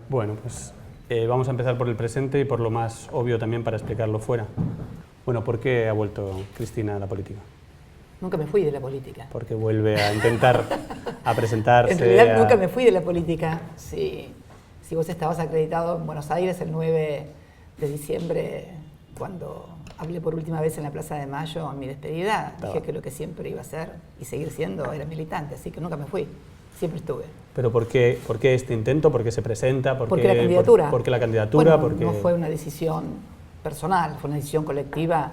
Bueno, pues vamos a empezar por el presente y por lo más obvio también para explicarlo fuera. Bueno, ¿por qué ha vuelto Cristina a la política? Nunca me fui de la política. Porque vuelve a intentar a presentarse. En realidad nunca me fui de la política. Si vos estabas acreditado en Buenos Aires el 9 de diciembre, cuando hablé por última vez en la Plaza de Mayo en mi despedida, dije que lo que siempre iba a ser y seguir siendo era militante, así que nunca me fui, siempre estuve. ¿Pero por qué este intento? ¿Por qué se presenta? Porque la candidatura. ¿Por qué la candidatura? Bueno, porque... no fue una decisión personal, fue una decisión colectiva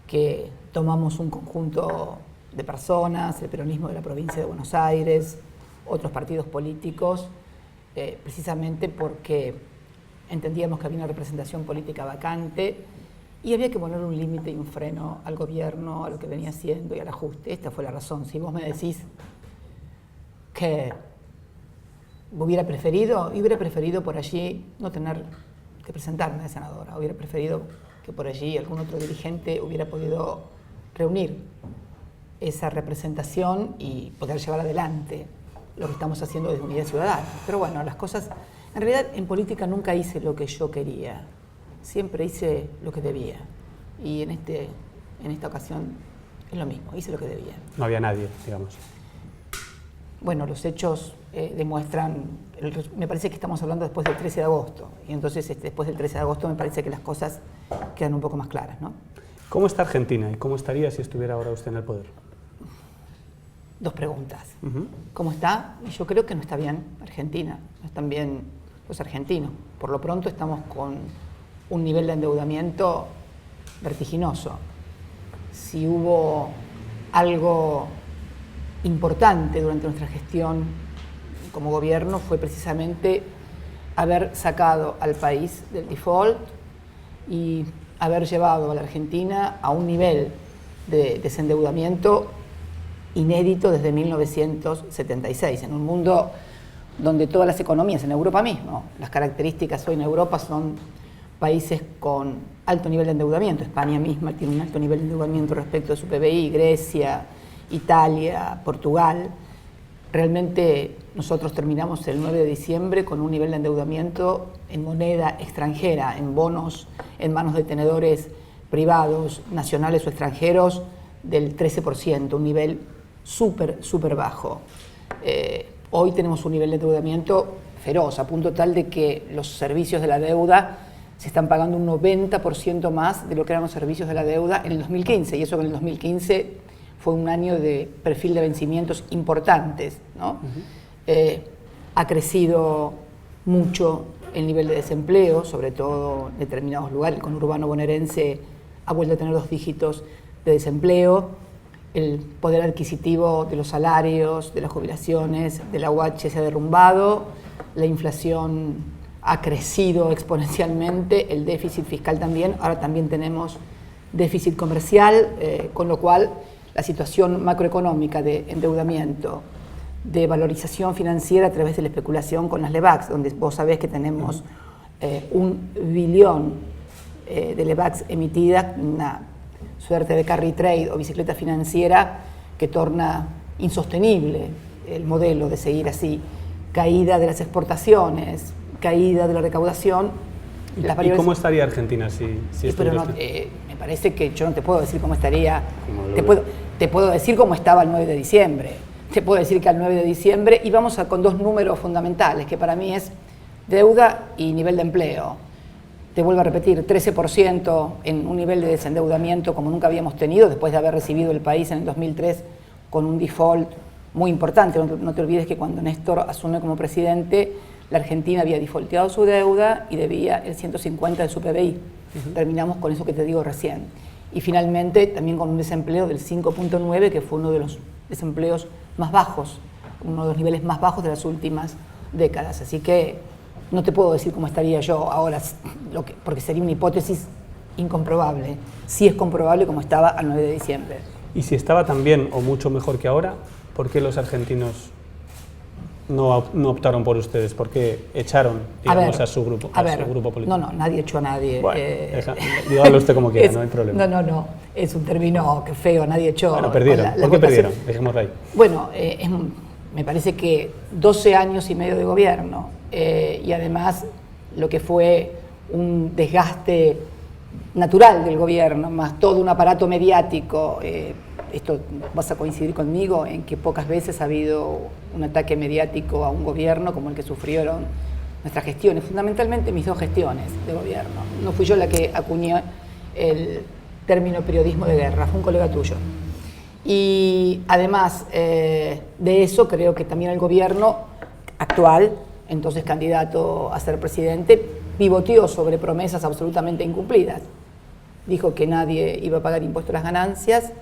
que tomamos un conjunto de personas, el peronismo de la provincia de Buenos Aires, otros partidos políticos, precisamente porque entendíamos que había una representación política vacante y había que poner un límite y un freno al gobierno, a lo que venía haciendo y al ajuste. Esta fue la razón. Si vos me decís que hubiera preferido por allí no tener que presentarme de senadora, hubiera preferido que por allí algún otro dirigente hubiera podido reunir esa representación y poder llevar adelante lo que estamos haciendo desde Unidad Ciudadana. Pero bueno, las cosas... En realidad, en política nunca hice lo que yo quería, siempre hice lo que debía. Y en esta ocasión es lo mismo, hice lo que debía. No había nadie, digamos. Bueno, los hechos demuestran... Me parece que estamos hablando después del 13 de agosto. Y entonces, después del 13 de agosto, me parece que las cosas quedan un poco más claras, ¿no? ¿Cómo está Argentina y cómo estaría si estuviera ahora usted en el poder? Dos preguntas. ¿Cómo está? Y yo creo que no está bien Argentina, no están bien los argentinos. Por lo pronto estamos con un nivel de endeudamiento vertiginoso. Si hubo algo importante durante nuestra gestión como gobierno fue precisamente haber sacado al país del default y haber llevado a la Argentina a un nivel de desendeudamiento inédito desde 1976, en un mundo donde todas las economías, en Europa mismo, las características hoy en Europa son países con alto nivel de endeudamiento. España misma tiene un alto nivel de endeudamiento respecto de su PBI, Grecia, Italia, Portugal. Realmente nosotros terminamos el 9 de diciembre con un nivel de endeudamiento en moneda extranjera, en bonos, en manos de tenedores privados, nacionales o extranjeros, del 13%, un nivel súper bajo. Hoy tenemos un nivel de endeudamiento feroz, a punto tal de que los servicios de la deuda se están pagando un 90% más de lo que eran los servicios de la deuda en el 2015, y eso que en el 2015 fue un año de perfil de vencimientos importantes, ¿no? Ha crecido mucho el nivel de desempleo, sobre todo en determinados lugares. El conurbano bonaerense ha vuelto a tener 2 dígitos de desempleo. El poder adquisitivo de los salarios, de las jubilaciones, de la UH se ha derrumbado, la inflación ha crecido exponencialmente, el déficit fiscal también, ahora también tenemos déficit comercial, con lo cual la situación macroeconómica de endeudamiento, de valorización financiera a través de la especulación con las LEVAX, donde vos sabés que tenemos 1 billón de LEVAX emitidas, una suerte de carry trade o bicicleta financiera que torna insostenible el modelo de seguir así. Caída de las exportaciones, caída de la recaudación. ¿Y cómo estaría Argentina si estuviera me parece que yo no te puedo decir cómo estaría. Te puedo decir cómo estaba el 9 de diciembre. Te puedo decir que al 9 de diciembre íbamos con 2 números fundamentales, que para mí es deuda y nivel de empleo. Te vuelvo a repetir, 13% en un nivel de desendeudamiento como nunca habíamos tenido después de haber recibido el país en el 2003 con un default muy importante. No te olvides que cuando Néstor asume como presidente, la Argentina había defaulteado su deuda y debía el 150 de su PBI. Terminamos con eso que te digo recién. Y finalmente también con un desempleo del 5.9, que fue uno de los desempleos más bajos, uno de los niveles más bajos de las últimas décadas. Así que no te puedo decir cómo estaría yo ahora, porque sería una hipótesis incomprobable. Sí es comprobable como estaba al 9 de diciembre. Y si estaba tan bien o mucho mejor que ahora, ¿por qué los argentinos no optaron por ustedes? ¿Por qué echaron, digamos, a su grupo político? No, nadie echó a nadie. Bueno, dígalo usted como quiera, no hay problema. No, es un término feo, nadie echó. Bueno, perdieron. ¿Por qué perdieron? Dejémoslo ahí. Bueno, me parece que 12 años y medio de gobierno, y además lo que fue un desgaste natural del gobierno, más todo un aparato mediático. Esto vas a coincidir conmigo en que pocas veces ha habido un ataque mediático a un gobierno como el que sufrieron nuestras gestiones, fundamentalmente mis 2 gestiones de gobierno. No fui yo la que acuñó el término periodismo de guerra, fue un colega tuyo. Y además de eso, creo que también el gobierno actual, entonces candidato a ser presidente, pivoteó sobre promesas absolutamente incumplidas. Dijo que nadie iba a pagar impuestos a las ganancias,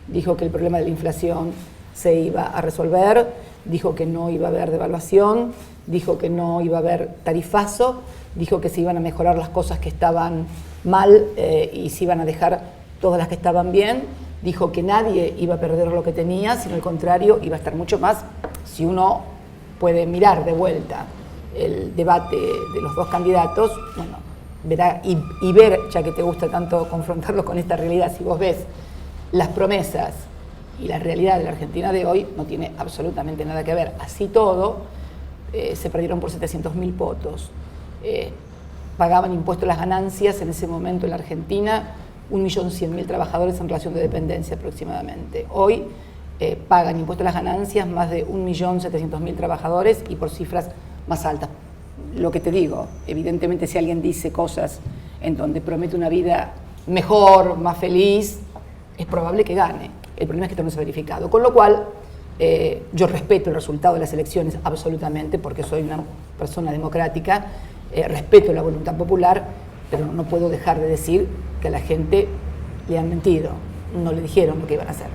dijo que el problema de la inflación se iba a resolver, dijo que no iba a haber devaluación, dijo que no iba a haber tarifazo, dijo que se iban a mejorar las cosas que estaban mal y se iban a dejar todas las que estaban bien, dijo que nadie iba a perder lo que tenía, sino al contrario, iba a estar mucho más. Si uno puede mirar de vuelta el debate de los 2 candidatos, bueno, verá y ver, ya que te gusta tanto confrontarlos con esta realidad, si vos ves las promesas y la realidad de la Argentina de hoy, no tiene absolutamente nada que ver. Así todo, se perdieron por 700.000 votos. Pagaban impuestos a las ganancias en ese momento en la Argentina 1.100.000 trabajadores en relación de dependencia aproximadamente. Hoy pagan impuestos a las ganancias más de 1.700.000 trabajadores y por cifras más altas. Lo que te digo, evidentemente si alguien dice cosas en donde promete una vida mejor, más feliz, es probable que gane. El problema es que esto no se ha verificado. Con lo cual, yo respeto el resultado de las elecciones absolutamente, porque soy una persona democrática, respeto la voluntad popular, pero no puedo dejar de decir que a la gente le han mentido, no le dijeron lo que iban a hacer.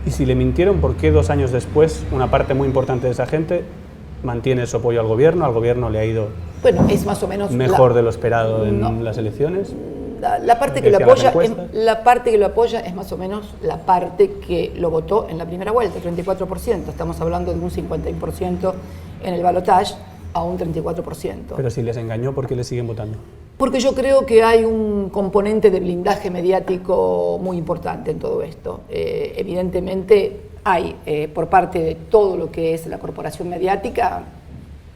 Y si le mintieron, ¿por qué 2 años después una parte muy importante de esa gente mantiene su apoyo al gobierno le ha ido es más o menos mejor de lo esperado en las elecciones? La parte que lo apoya la parte que lo apoya es más o menos la parte que lo votó en la primera vuelta, 34%. Estamos hablando de un 51% en el balotaje a un 34%. Pero si les engañó, ¿por qué le siguen votando? Porque yo creo que hay un componente de blindaje mediático muy importante en todo esto. Evidentemente hay, por parte de todo lo que es la corporación mediática,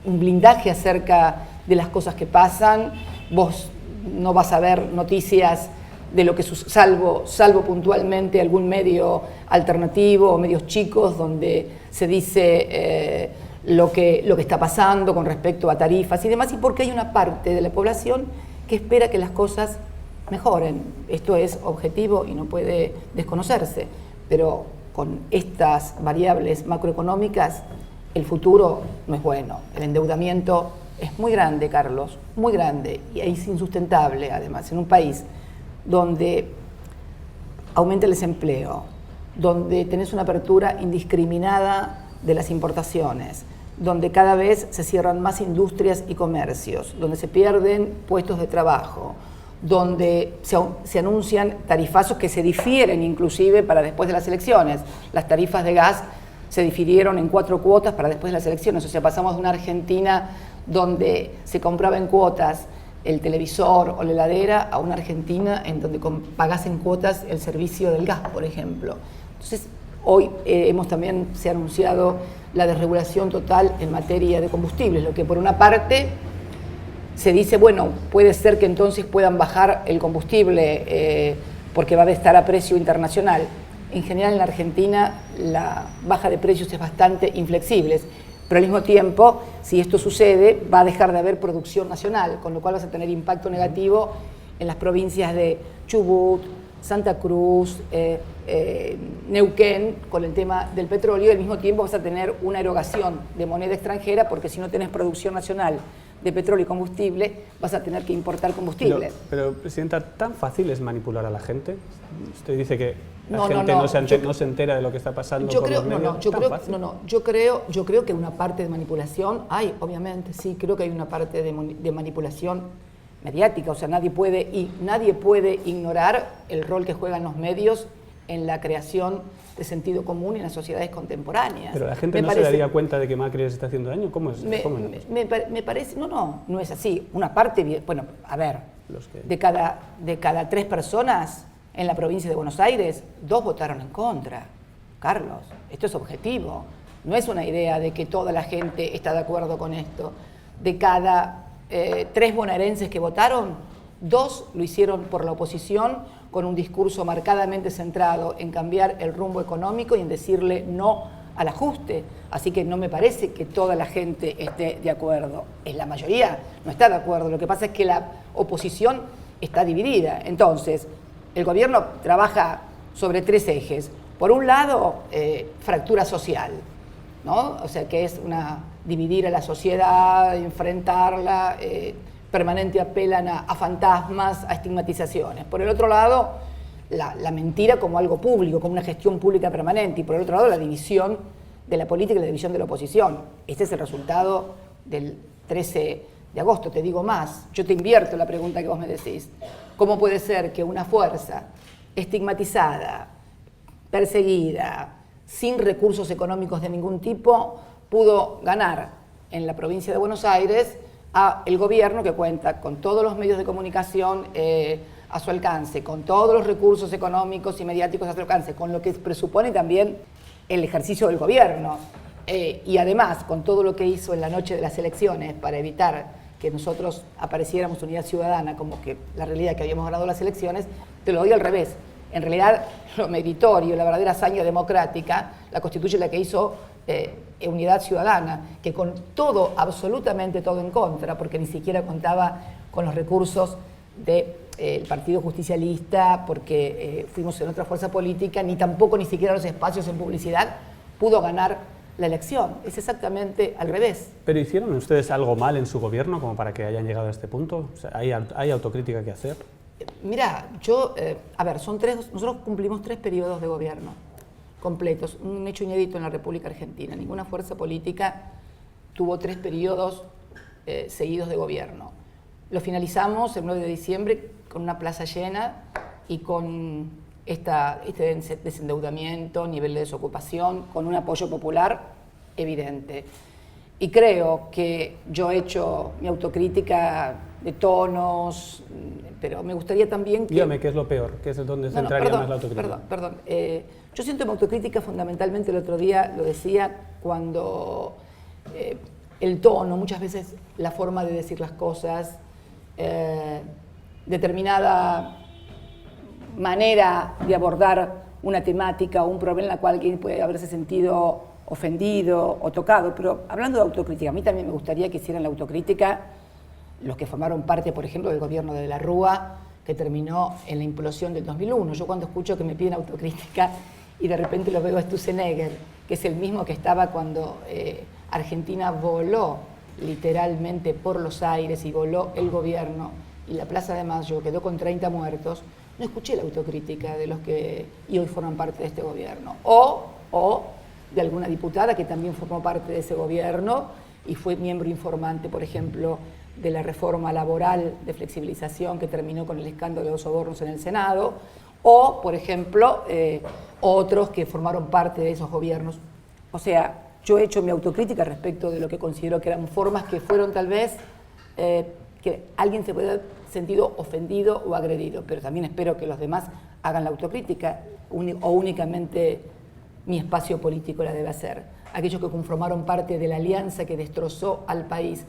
un blindaje acerca de las cosas que pasan. Vos no vas a ver noticias de lo que salvo puntualmente algún medio alternativo o medios chicos donde se dice lo que está pasando con respecto a tarifas y demás, y porque hay una parte de la población que espera que las cosas mejoren. Esto es objetivo y no puede desconocerse, pero con estas variables macroeconómicas el futuro no es bueno. El endeudamiento es muy grande, Carlos, muy grande, y es insustentable, además, en un país donde aumenta el desempleo, donde tenés una apertura indiscriminada de las importaciones, donde cada vez se cierran más industrias y comercios, donde se pierden puestos de trabajo, donde se anuncian tarifazos que se difieren inclusive para después de las elecciones. Las tarifas de gas se difirieron en 4 cuotas para después de las elecciones, o sea, pasamos de una Argentina donde se compraba en cuotas el televisor o la heladera a una Argentina en donde pagás en cuotas el servicio del gas, por ejemplo. Entonces, hoy se ha anunciado la desregulación total en materia de combustibles, lo que por una parte se dice, bueno, puede ser que entonces puedan bajar el combustible porque va a estar a precio internacional. En general en la Argentina la baja de precios es bastante inflexible, pero al mismo tiempo, si esto sucede, va a dejar de haber producción nacional, con lo cual vas a tener impacto negativo en las provincias de Chubut, Santa Cruz, Neuquén, con el tema del petróleo, y al mismo tiempo vas a tener una erogación de moneda extranjera, porque si no tenés producción nacional de petróleo y combustible, vas a tener que importar combustible. Pero Presidenta, ¿tan fácil es manipular a la gente? Usted dice que la gente no se entera de lo que está pasando por los medios. Yo creo que una parte de manipulación hay, obviamente, sí, creo que hay una parte de manipulación mediática, o sea, nadie puede ignorar el rol que juegan los medios en la creación de sentido común en las sociedades contemporáneas. Pero la gente se daría cuenta de que Macri les está haciendo daño. ¿Cómo es? Me parece, no es así. Una parte, bueno, a ver, de cada 3 personas en la provincia de Buenos Aires, 2 votaron en contra. Carlos, esto es objetivo. No es una idea de que toda la gente está de acuerdo con esto. de cada 3 bonaerenses que votaron, 2 lo hicieron por la oposición, con un discurso marcadamente centrado en cambiar el rumbo económico y en decirle no al ajuste. Así que no me parece que toda la gente esté de acuerdo. Es la mayoría no está de acuerdo. Lo que pasa es que la oposición está dividida. Entonces, el gobierno trabaja sobre 3 ejes. Por un lado, fractura social, ¿no? O sea, que es dividir a la sociedad, enfrentarla, permanente apelan a fantasmas, a estigmatizaciones. Por el otro lado, la mentira como algo público, como una gestión pública permanente. Y por el otro lado, la división de la política y la división de la oposición. Este es el resultado del 13 de agosto. Te digo más, yo te invierto la pregunta que vos me decís. ¿Cómo puede ser que una fuerza estigmatizada, perseguida, sin recursos económicos de ningún tipo, pudo ganar en la provincia de Buenos Aires a el gobierno que cuenta con todos los medios de comunicación a su alcance, con todos los recursos económicos y mediáticos a su alcance, con lo que presupone también el ejercicio del gobierno, y además con todo lo que hizo en la noche de las elecciones para evitar que nosotros apareciéramos Unidad Ciudadana como que la realidad que habíamos ganado las elecciones, te lo doy al revés. En realidad, lo meritorio, la verdadera hazaña democrática, la constituye la que hizo Unidad Ciudadana, que con todo, absolutamente todo en contra, porque ni siquiera contaba con los recursos del Partido Justicialista, porque fuimos en otra fuerza política, ni tampoco ni siquiera los espacios en publicidad, pudo ganar la elección. Es exactamente al revés. ¿Pero hicieron ustedes algo mal en su gobierno como para que hayan llegado a este punto? O sea, ¿hay autocrítica que hacer? Mira, nosotros cumplimos 3 periodos de gobierno completos, un hecho inédito en la República Argentina. Ninguna fuerza política tuvo 3 periodos seguidos de gobierno. Lo finalizamos el 9 de diciembre con una plaza llena y con este desendeudamiento, nivel de desocupación, con un apoyo popular evidente. Y creo que yo he hecho mi autocrítica de tonos, pero me gustaría también que... Dígame, ¿qué es lo peor? ¿Qué es donde centraría más la autocrítica? Perdón. Yo siento mi autocrítica fundamentalmente, el otro día lo decía, cuando el tono, muchas veces la forma de decir las cosas, determinada manera de abordar una temática o un problema en la cual alguien puede haberse sentido ofendido o tocado. Pero hablando de autocrítica, a mí también me gustaría que hicieran la autocrítica los que formaron parte, por ejemplo, del gobierno de la Rúa, que terminó en la implosión del 2001. Yo cuando escucho que me piden autocrítica y de repente lo veo a Sturzenegger, que es el mismo que estaba cuando Argentina voló literalmente por los aires y voló el gobierno y la Plaza de Mayo quedó con 30 muertos, no escuché la autocrítica de los que hoy forman parte de este gobierno. O de alguna diputada que también formó parte de ese gobierno y fue miembro informante, por ejemplo, de la reforma laboral de flexibilización que terminó con el escándalo de los sobornos en el Senado, o, por ejemplo, otros que formaron parte de esos gobiernos. O sea, yo he hecho mi autocrítica respecto de lo que considero que eran formas que fueron tal vez que alguien se pueda haber sentido ofendido o agredido, pero también espero que los demás hagan la autocrítica, o únicamente mi espacio político la debe hacer. Aquellos que conformaron parte de la alianza que destrozó al país,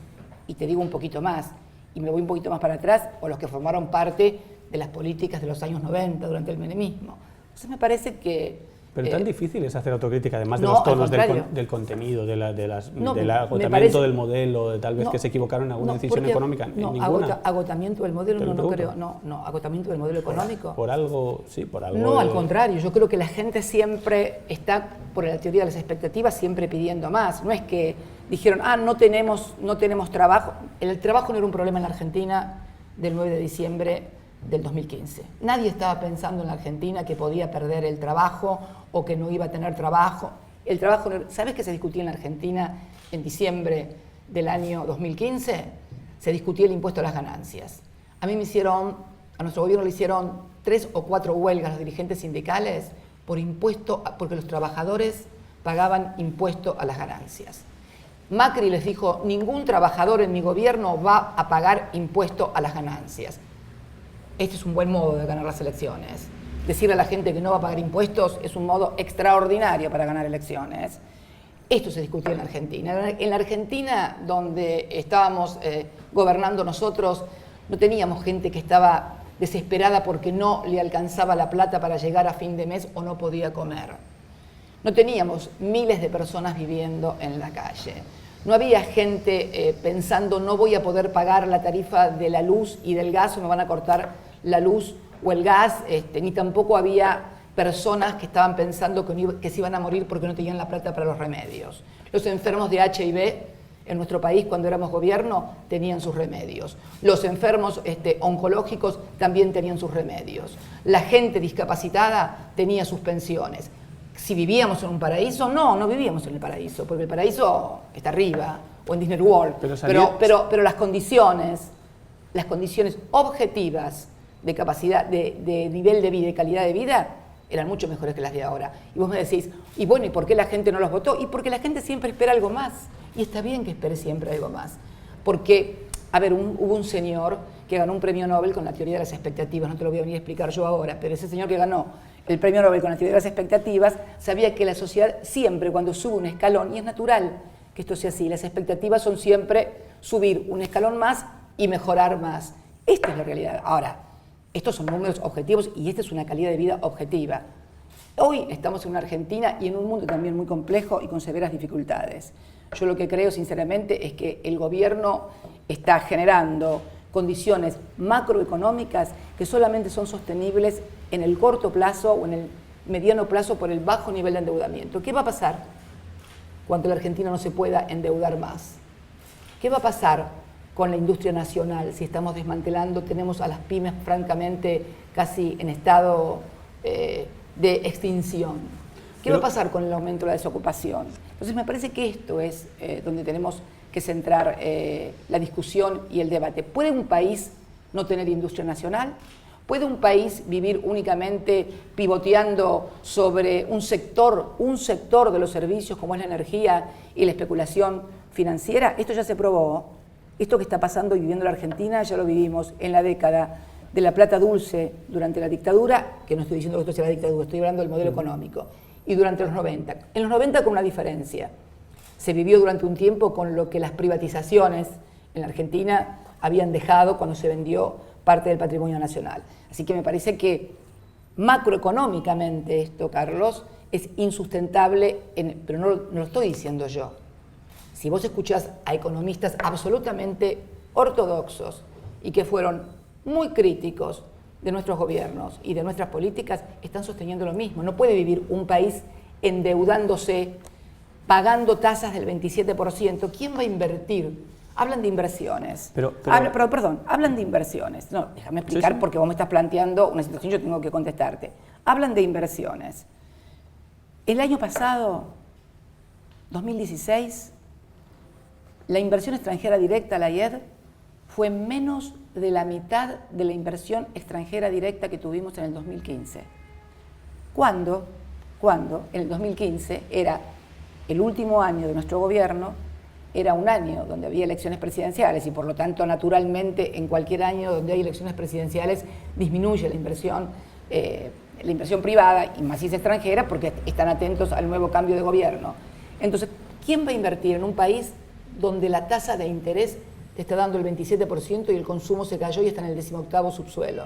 y te digo un poquito más, y me voy un poquito más para atrás, o los que formaron parte de las políticas de los años 90 durante el menemismo. Entonces me parece que... Pero tan difícil es hacer autocrítica, además de los tonos del contenido, del agotamiento del modelo, de tal vez que se equivocaron en alguna decisión económica. Ninguna. Agotamiento del modelo no creo. No, agotamiento del modelo económico. Por algo, sí, por algo. No, al contrario, yo creo que la gente siempre está, por la teoría de las expectativas, siempre pidiendo más. No es que dijeron, no tenemos trabajo. El trabajo no era un problema en la Argentina del 9 de diciembre del 2015. Nadie estaba pensando en la Argentina que podía perder el trabajo o que no iba a tener trabajo. El trabajo, ¿sabes qué se discutía en la Argentina en diciembre del año 2015? Se discutía el impuesto a las ganancias. A nuestro gobierno le hicieron 3 o 4 huelgas los dirigentes sindicales porque los trabajadores pagaban impuesto a las ganancias. Macri les dijo, ningún trabajador en mi gobierno va a pagar impuesto a las ganancias. Este es un buen modo de ganar las elecciones. Decirle a la gente que no va a pagar impuestos es un modo extraordinario para ganar elecciones. Esto se discutía en la Argentina. En la Argentina, donde estábamos gobernando nosotros, no teníamos gente que estaba desesperada porque no le alcanzaba la plata para llegar a fin de mes o no podía comer. No teníamos miles de personas viviendo en la calle. No había gente pensando no voy a poder pagar la tarifa de la luz y del gas o me van a cortar la luz o el gas, ni tampoco había personas que estaban pensando que se iban a morir porque no tenían la plata para los remedios. Los enfermos de HIV en nuestro país, cuando éramos gobierno, tenían sus remedios. Los enfermos oncológicos también tenían sus remedios. La gente discapacitada tenía sus pensiones. Si vivíamos en un paraíso, no vivíamos en el paraíso, porque el paraíso está arriba, o en Disney World. Pero las condiciones objetivas de capacidad, de nivel de vida y calidad de vida, eran mucho mejores que las de ahora. Y vos me decís, y bueno, ¿y por qué la gente no los votó? Y porque la gente siempre espera algo más. Y está bien que espere siempre algo más. Porque, a ver, hubo un señor que ganó un premio Nobel con la teoría de las expectativas, no te lo voy a venir a explicar yo ahora, pero ese señor que ganó el premio Nobel con la teoría de las expectativas sabía que la sociedad siempre, cuando sube un escalón, y es natural que esto sea así, las expectativas son siempre subir un escalón más y mejorar más. Esta es la realidad. Ahora, estos son números objetivos y esta es una calidad de vida objetiva. Hoy estamos en una Argentina y en un mundo también muy complejo y con severas dificultades. Yo lo que creo sinceramente es que el gobierno está generando condiciones macroeconómicas que solamente son sostenibles en el corto plazo o en el mediano plazo por el bajo nivel de endeudamiento. ¿Qué va a pasar cuando la Argentina no se pueda endeudar más? ¿Qué va a pasar con la industria nacional si estamos desmantelando, tenemos a las pymes francamente casi en estado de extinción? ¿Qué va a pasar con el aumento de la desocupación? Entonces me parece que esto es donde tenemos que centrar la discusión y el debate. ¿Puede un país no tener industria nacional? ¿Puede un país vivir únicamente pivoteando sobre un sector de los servicios como es la energía y la especulación financiera? Esto ya se probó. Esto que está pasando y viviendo la Argentina ya lo vivimos en la década de la plata dulce durante la dictadura, que no estoy diciendo que esto sea la dictadura, estoy hablando del modelo económico, y durante los 90. En los 90 con una diferencia. Se vivió durante un tiempo con lo que las privatizaciones en la Argentina habían dejado cuando se vendió parte del patrimonio nacional. Así que me parece que macroeconómicamente esto, Carlos, es insustentable, pero no lo estoy diciendo yo. Si vos escuchás a economistas absolutamente ortodoxos y que fueron muy críticos de nuestros gobiernos y de nuestras políticas, están sosteniendo lo mismo. No puede vivir un país endeudándose, pagando tasas del 27%. ¿Quién va a invertir? Hablan de inversiones. Hablan de inversiones. No, déjame explicar porque vos me estás planteando una situación, yo tengo que contestarte. Hablan de inversiones. El año pasado, 2016, la inversión extranjera directa, la IED, fue menos de la mitad de la inversión extranjera directa que tuvimos en el 2015. ¿Cuándo? En el 2015 era el último año de nuestro gobierno, era un año donde había elecciones presidenciales y por lo tanto naturalmente en cualquier año donde hay elecciones presidenciales disminuye la inversión privada y más si es extranjera porque están atentos al nuevo cambio de gobierno. Entonces, ¿quién va a invertir en un país donde la tasa de interés te está dando el 27% y el consumo se cayó y está en el 18º subsuelo?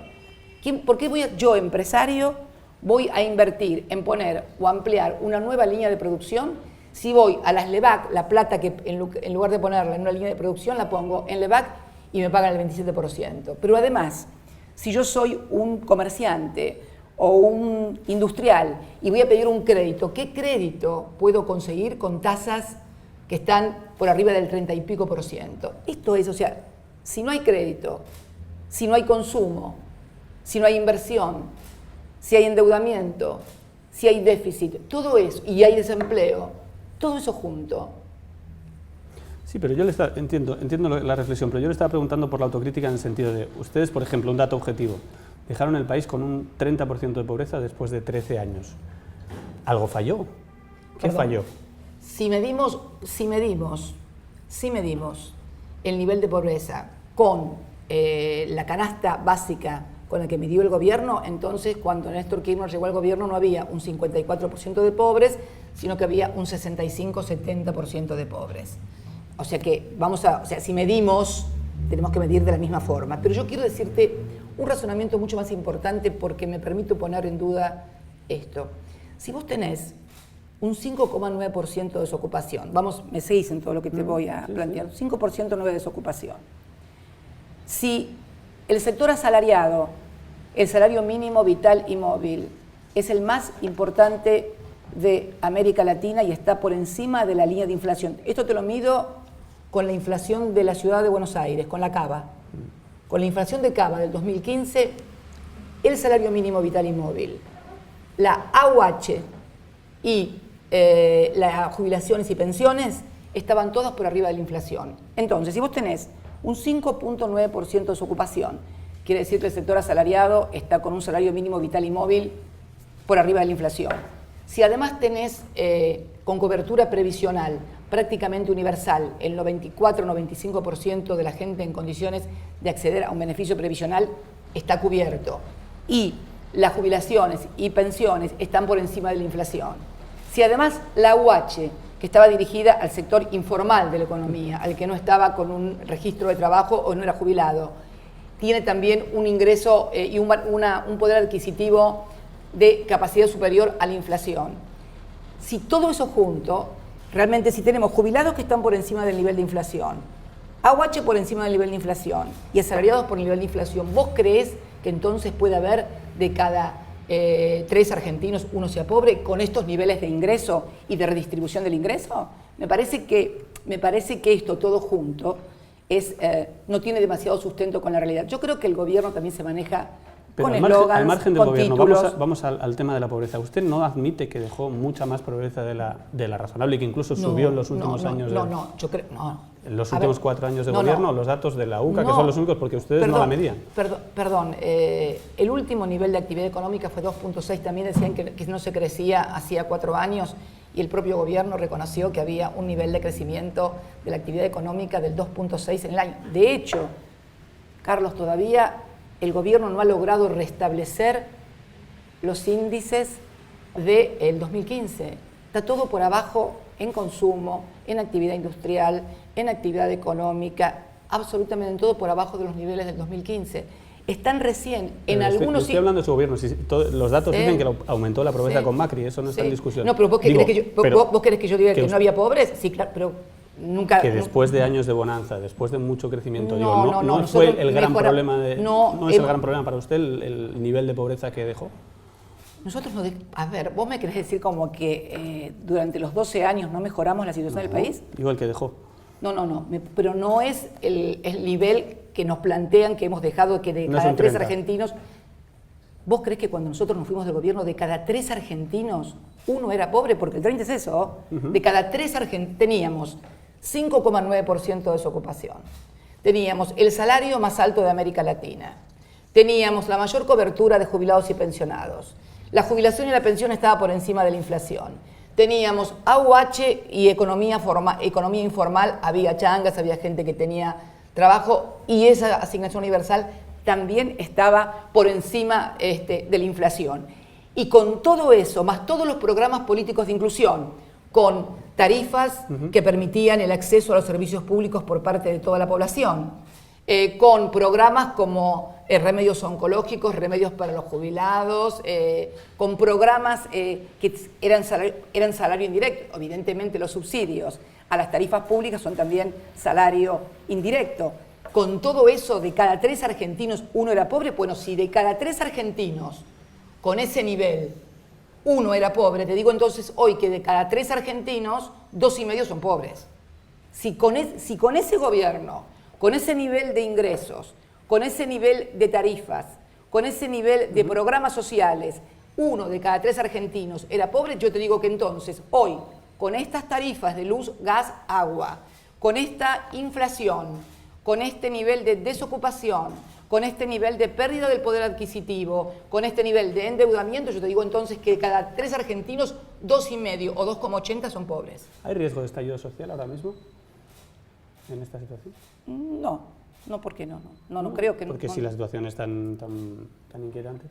¿Por qué yo, empresario, voy a invertir en poner o ampliar una nueva línea de producción si voy a las LEVAC, la plata que en lugar de ponerla en una línea de producción la pongo en LEVAC y me pagan el 27%? Pero además, si yo soy un comerciante o un industrial y voy a pedir un crédito, ¿qué crédito puedo conseguir con tasas que están por arriba del 30 y pico %? Esto es, o sea, si no hay crédito, si no hay consumo, si no hay inversión, si hay endeudamiento, si hay déficit, todo eso, y hay desempleo, todo eso junto. Sí, pero yo entiendo la reflexión, pero yo le estaba preguntando por la autocrítica en el sentido de, ustedes, por ejemplo, un dato objetivo, dejaron el país con un 30% de pobreza después de 13 años. ¿Algo falló? ¿Qué falló? Si medimos el nivel de pobreza con la canasta básica con el que midió el gobierno, entonces cuando Néstor Kirchner llegó al gobierno no había un 54% de pobres, sino que había un 65-70% de pobres. O sea que si medimos, tenemos que medir de la misma forma. Pero yo quiero decirte un razonamiento mucho más importante porque me permite poner en duda esto. Si vos tenés un 5,9% de desocupación, me seguís en todo lo que te voy a plantear, 5% de desocupación. Si el sector asalariado, el salario mínimo vital y móvil, es el más importante de América Latina y está por encima de la línea de inflación. Esto te lo mido con la inflación de la ciudad de Buenos Aires, con la Cava. Con la inflación de Cava del 2015, el salario mínimo vital y móvil, la AUH y las jubilaciones y pensiones estaban todas por arriba de la inflación. Entonces, si vos tenés un 5,9% de desocupación, quiere decir que el sector asalariado está con un salario mínimo vital y móvil por arriba de la inflación. Si además tenés con cobertura previsional prácticamente universal, el 94-95% de la gente en condiciones de acceder a un beneficio previsional está cubierto y las jubilaciones y pensiones están por encima de la inflación. Si además la UH, que estaba dirigida al sector informal de la economía, al que no estaba con un registro de trabajo o no era jubilado, tiene también un ingreso y un poder adquisitivo de capacidad superior a la inflación. Si todo eso junto, realmente si tenemos jubilados que están por encima del nivel de inflación, AUH por encima del nivel de inflación y asalariados por el nivel de inflación, ¿vos creés que entonces puede haber de cada 3 argentinos uno sea pobre con estos niveles de ingreso y de redistribución del ingreso? Me parece que esto todo junto no tiene demasiado sustento con la realidad. Yo creo que el gobierno también se maneja con eslogans, al margen del gobierno, títulos. vamos al tema de la pobreza. ¿Usted no admite que dejó mucha más pobreza de la razonable y que incluso subió en los últimos años? Yo creo, en los últimos 4 años de gobierno, los datos de la UCA, que son los únicos porque ustedes no la medían. Perdón, el último nivel de actividad económica fue 2,6, también decían que no se crecía hacía 4 años y el propio gobierno reconoció que había un nivel de crecimiento de la actividad económica del 2,6 en el año. De hecho, Carlos, todavía el gobierno no ha logrado restablecer los índices del 2015. Está todo por abajo en consumo, en actividad industrial, en actividad económica, absolutamente todo por abajo de los niveles del 2015. Están recién en algunos... Estoy hablando de su gobierno. Los datos dicen que aumentó la pobreza con Macri, eso no está en discusión. No, pero ¿vos querés que yo diga que no había pobres? Sí, claro, pero nunca... Que después de años de bonanza, después de mucho crecimiento, no fue el gran problema no es el gran problema para usted el nivel de pobreza que dejó. Nosotros no... A ver, ¿vos me querés decir como que durante los 12 años no mejoramos la situación del país? Igual que dejó. No, pero no es el nivel que nos plantean que hemos dejado, que de cada 3 argentinos... ¿Vos creés que cuando nosotros nos fuimos del gobierno, de cada 3 argentinos, uno era pobre? Porque el 30 es eso. De cada 3 argentinos teníamos 5,9% de desocupación. Teníamos el salario más alto de América Latina. Teníamos la mayor cobertura de jubilados y pensionados. La jubilación y la pensión estaba por encima de la inflación. Teníamos AUH y economía informal, había changas, había gente que tenía trabajo y esa asignación universal también estaba por encima de la inflación. Y con todo eso, más todos los programas políticos de inclusión, con tarifas que permitían el acceso a los servicios públicos por parte de toda la población, con programas como remedios oncológicos, remedios para los jubilados, con programas que eran salario indirecto. Evidentemente los subsidios a las tarifas públicas son también salario indirecto. Con todo eso, de cada 3 argentinos uno era pobre. Bueno, si de cada 3 argentinos con ese nivel uno era pobre, te digo entonces hoy que de cada 3 argentinos, 2,5 son pobres. Si con ese gobierno, con ese nivel de ingresos, con ese nivel de tarifas, con ese nivel de programas sociales, 1 de cada 3 argentinos era pobre, yo te digo que entonces hoy, con estas tarifas de luz, gas, agua, con esta inflación, con este nivel de desocupación, con este nivel de pérdida del poder adquisitivo, con este nivel de endeudamiento, yo te digo entonces que cada 3 argentinos, 2,5 o 2,80 son pobres. ¿Hay riesgo de estallido social ahora mismo en esta situación? No, No, ¿por qué no? No creo que... Porque no, si la situación es tan inquietante.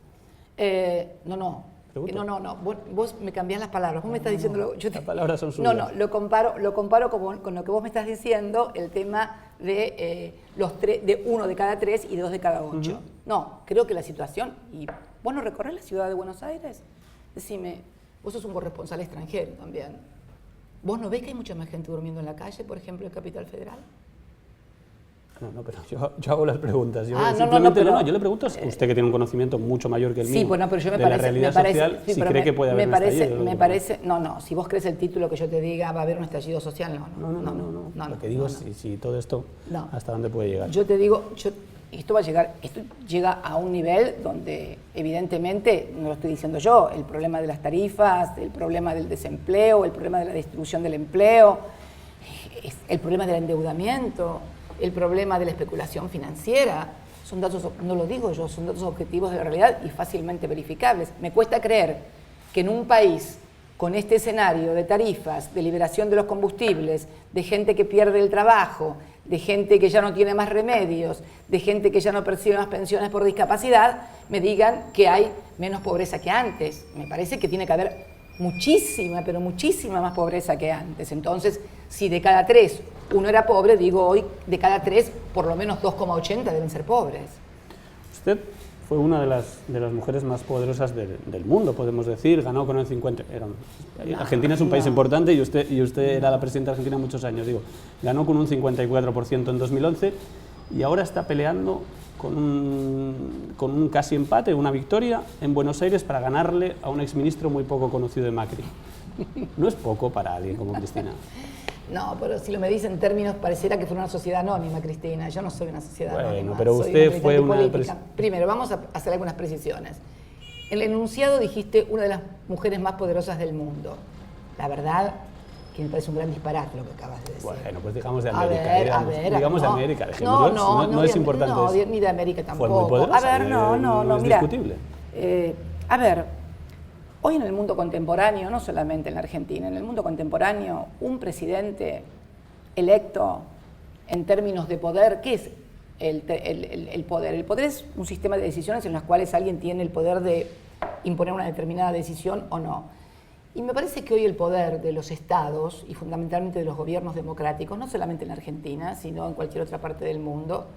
No. Pregunto. No. Vos me cambiás las palabras. Vos me estás diciendo... Las palabras son suyas. No, lo comparo con lo que vos me estás diciendo, el tema de de 1 de cada 3 y 2 de cada 8. No, creo que la situación... Y ¿vos no recorres la ciudad de Buenos Aires? Decime, vos sos un corresponsal extranjero también. ¿Vos no ves que hay mucha más gente durmiendo en la calle, por ejemplo, en Capital Federal? No, pero yo hago las preguntas. Yo yo le pregunto a usted que tiene un conocimiento mucho mayor que el mío pero yo de la realidad social, si cree que puede haber un estallido. No, si vos crees el título que yo te diga va a haber un estallido social, no. Lo que digo es si todo esto, ¿hasta dónde puede llegar? Yo te digo, esto llega a un nivel donde evidentemente, no lo estoy diciendo yo, el problema de las tarifas, el problema del desempleo, el problema de la distribución del empleo, el problema del endeudamiento, el problema de la especulación financiera, son datos, no lo digo yo, son datos objetivos de la realidad y fácilmente verificables. Me cuesta creer que en un país con este escenario de tarifas, de liberación de los combustibles, de gente que pierde el trabajo, de gente que ya no tiene más remedios, de gente que ya no percibe más pensiones por discapacidad, me digan que hay menos pobreza que antes. Me parece que tiene que haber muchísima, pero muchísima más pobreza que antes. Entonces, si de cada 3 uno era pobre, digo hoy, de cada 3, por lo menos 2,80 deben ser pobres. Usted fue una de las mujeres más poderosas del mundo, podemos decir, ganó con el 50%. Argentina es un país importante y usted era la presidenta de Argentina muchos años, ganó con un 54% en 2011 y ahora está peleando con un casi empate, una victoria en Buenos Aires para ganarle a un exministro muy poco conocido de Macri. No es poco para alguien como Cristina. No, pero si lo me dicen en términos, pareciera que fue una sociedad anónima, Cristina. Yo no soy una sociedad anónima. Bueno, pero usted fue una... Primero, vamos a hacer algunas precisiones. En el enunciado dijiste una de las mujeres más poderosas del mundo. La verdad que me parece un gran disparate lo que acabas de decir. Bueno, pues digamos de América. Digamos de América. No es importante no, eso. Ni de América tampoco. Fue muy poderosa. A ver, no, es mira. discutible. Hoy en el mundo contemporáneo, no solamente en la Argentina, en el mundo contemporáneo, un presidente electo en términos de poder, ¿qué es el poder? El poder es un sistema de decisiones en las cuales alguien tiene el poder de imponer una determinada decisión o no. Y me parece que hoy el poder de los estados y fundamentalmente de los gobiernos democráticos, no solamente en la Argentina, sino en cualquier otra parte del mundo,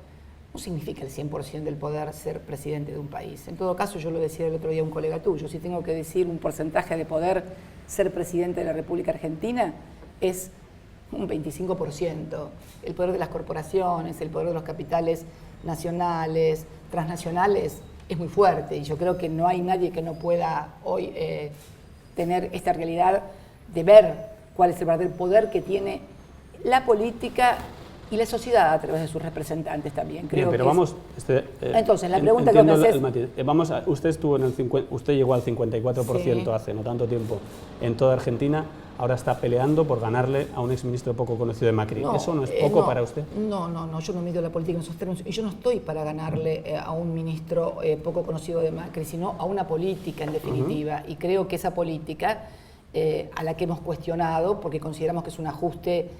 no significa el 100% del poder ser presidente de un país. En todo caso, yo lo decía el otro día a un colega tuyo, si tengo que decir un porcentaje de poder ser presidente de la República Argentina, es un 25%. El poder de las corporaciones, el poder de los capitales nacionales, transnacionales, es muy fuerte. Y yo creo que no hay nadie que no pueda hoy tener esta realidad de ver cuál es el verdadero poder que tiene la política y la sociedad a través de sus representantes también. Creo. Bien, pero vamos... Entonces, la pregunta que me haces... Usted llegó al 54% hace no tanto tiempo en toda Argentina, ahora está peleando por ganarle a un exministro poco conocido de Macri. ¿Eso no es poco para usted? No, yo no mido la política en esos términos. Y yo no estoy para ganarle a un ministro poco conocido de Macri, sino a una política en definitiva. Y creo que esa política, a la que hemos cuestionado, porque consideramos que es un ajuste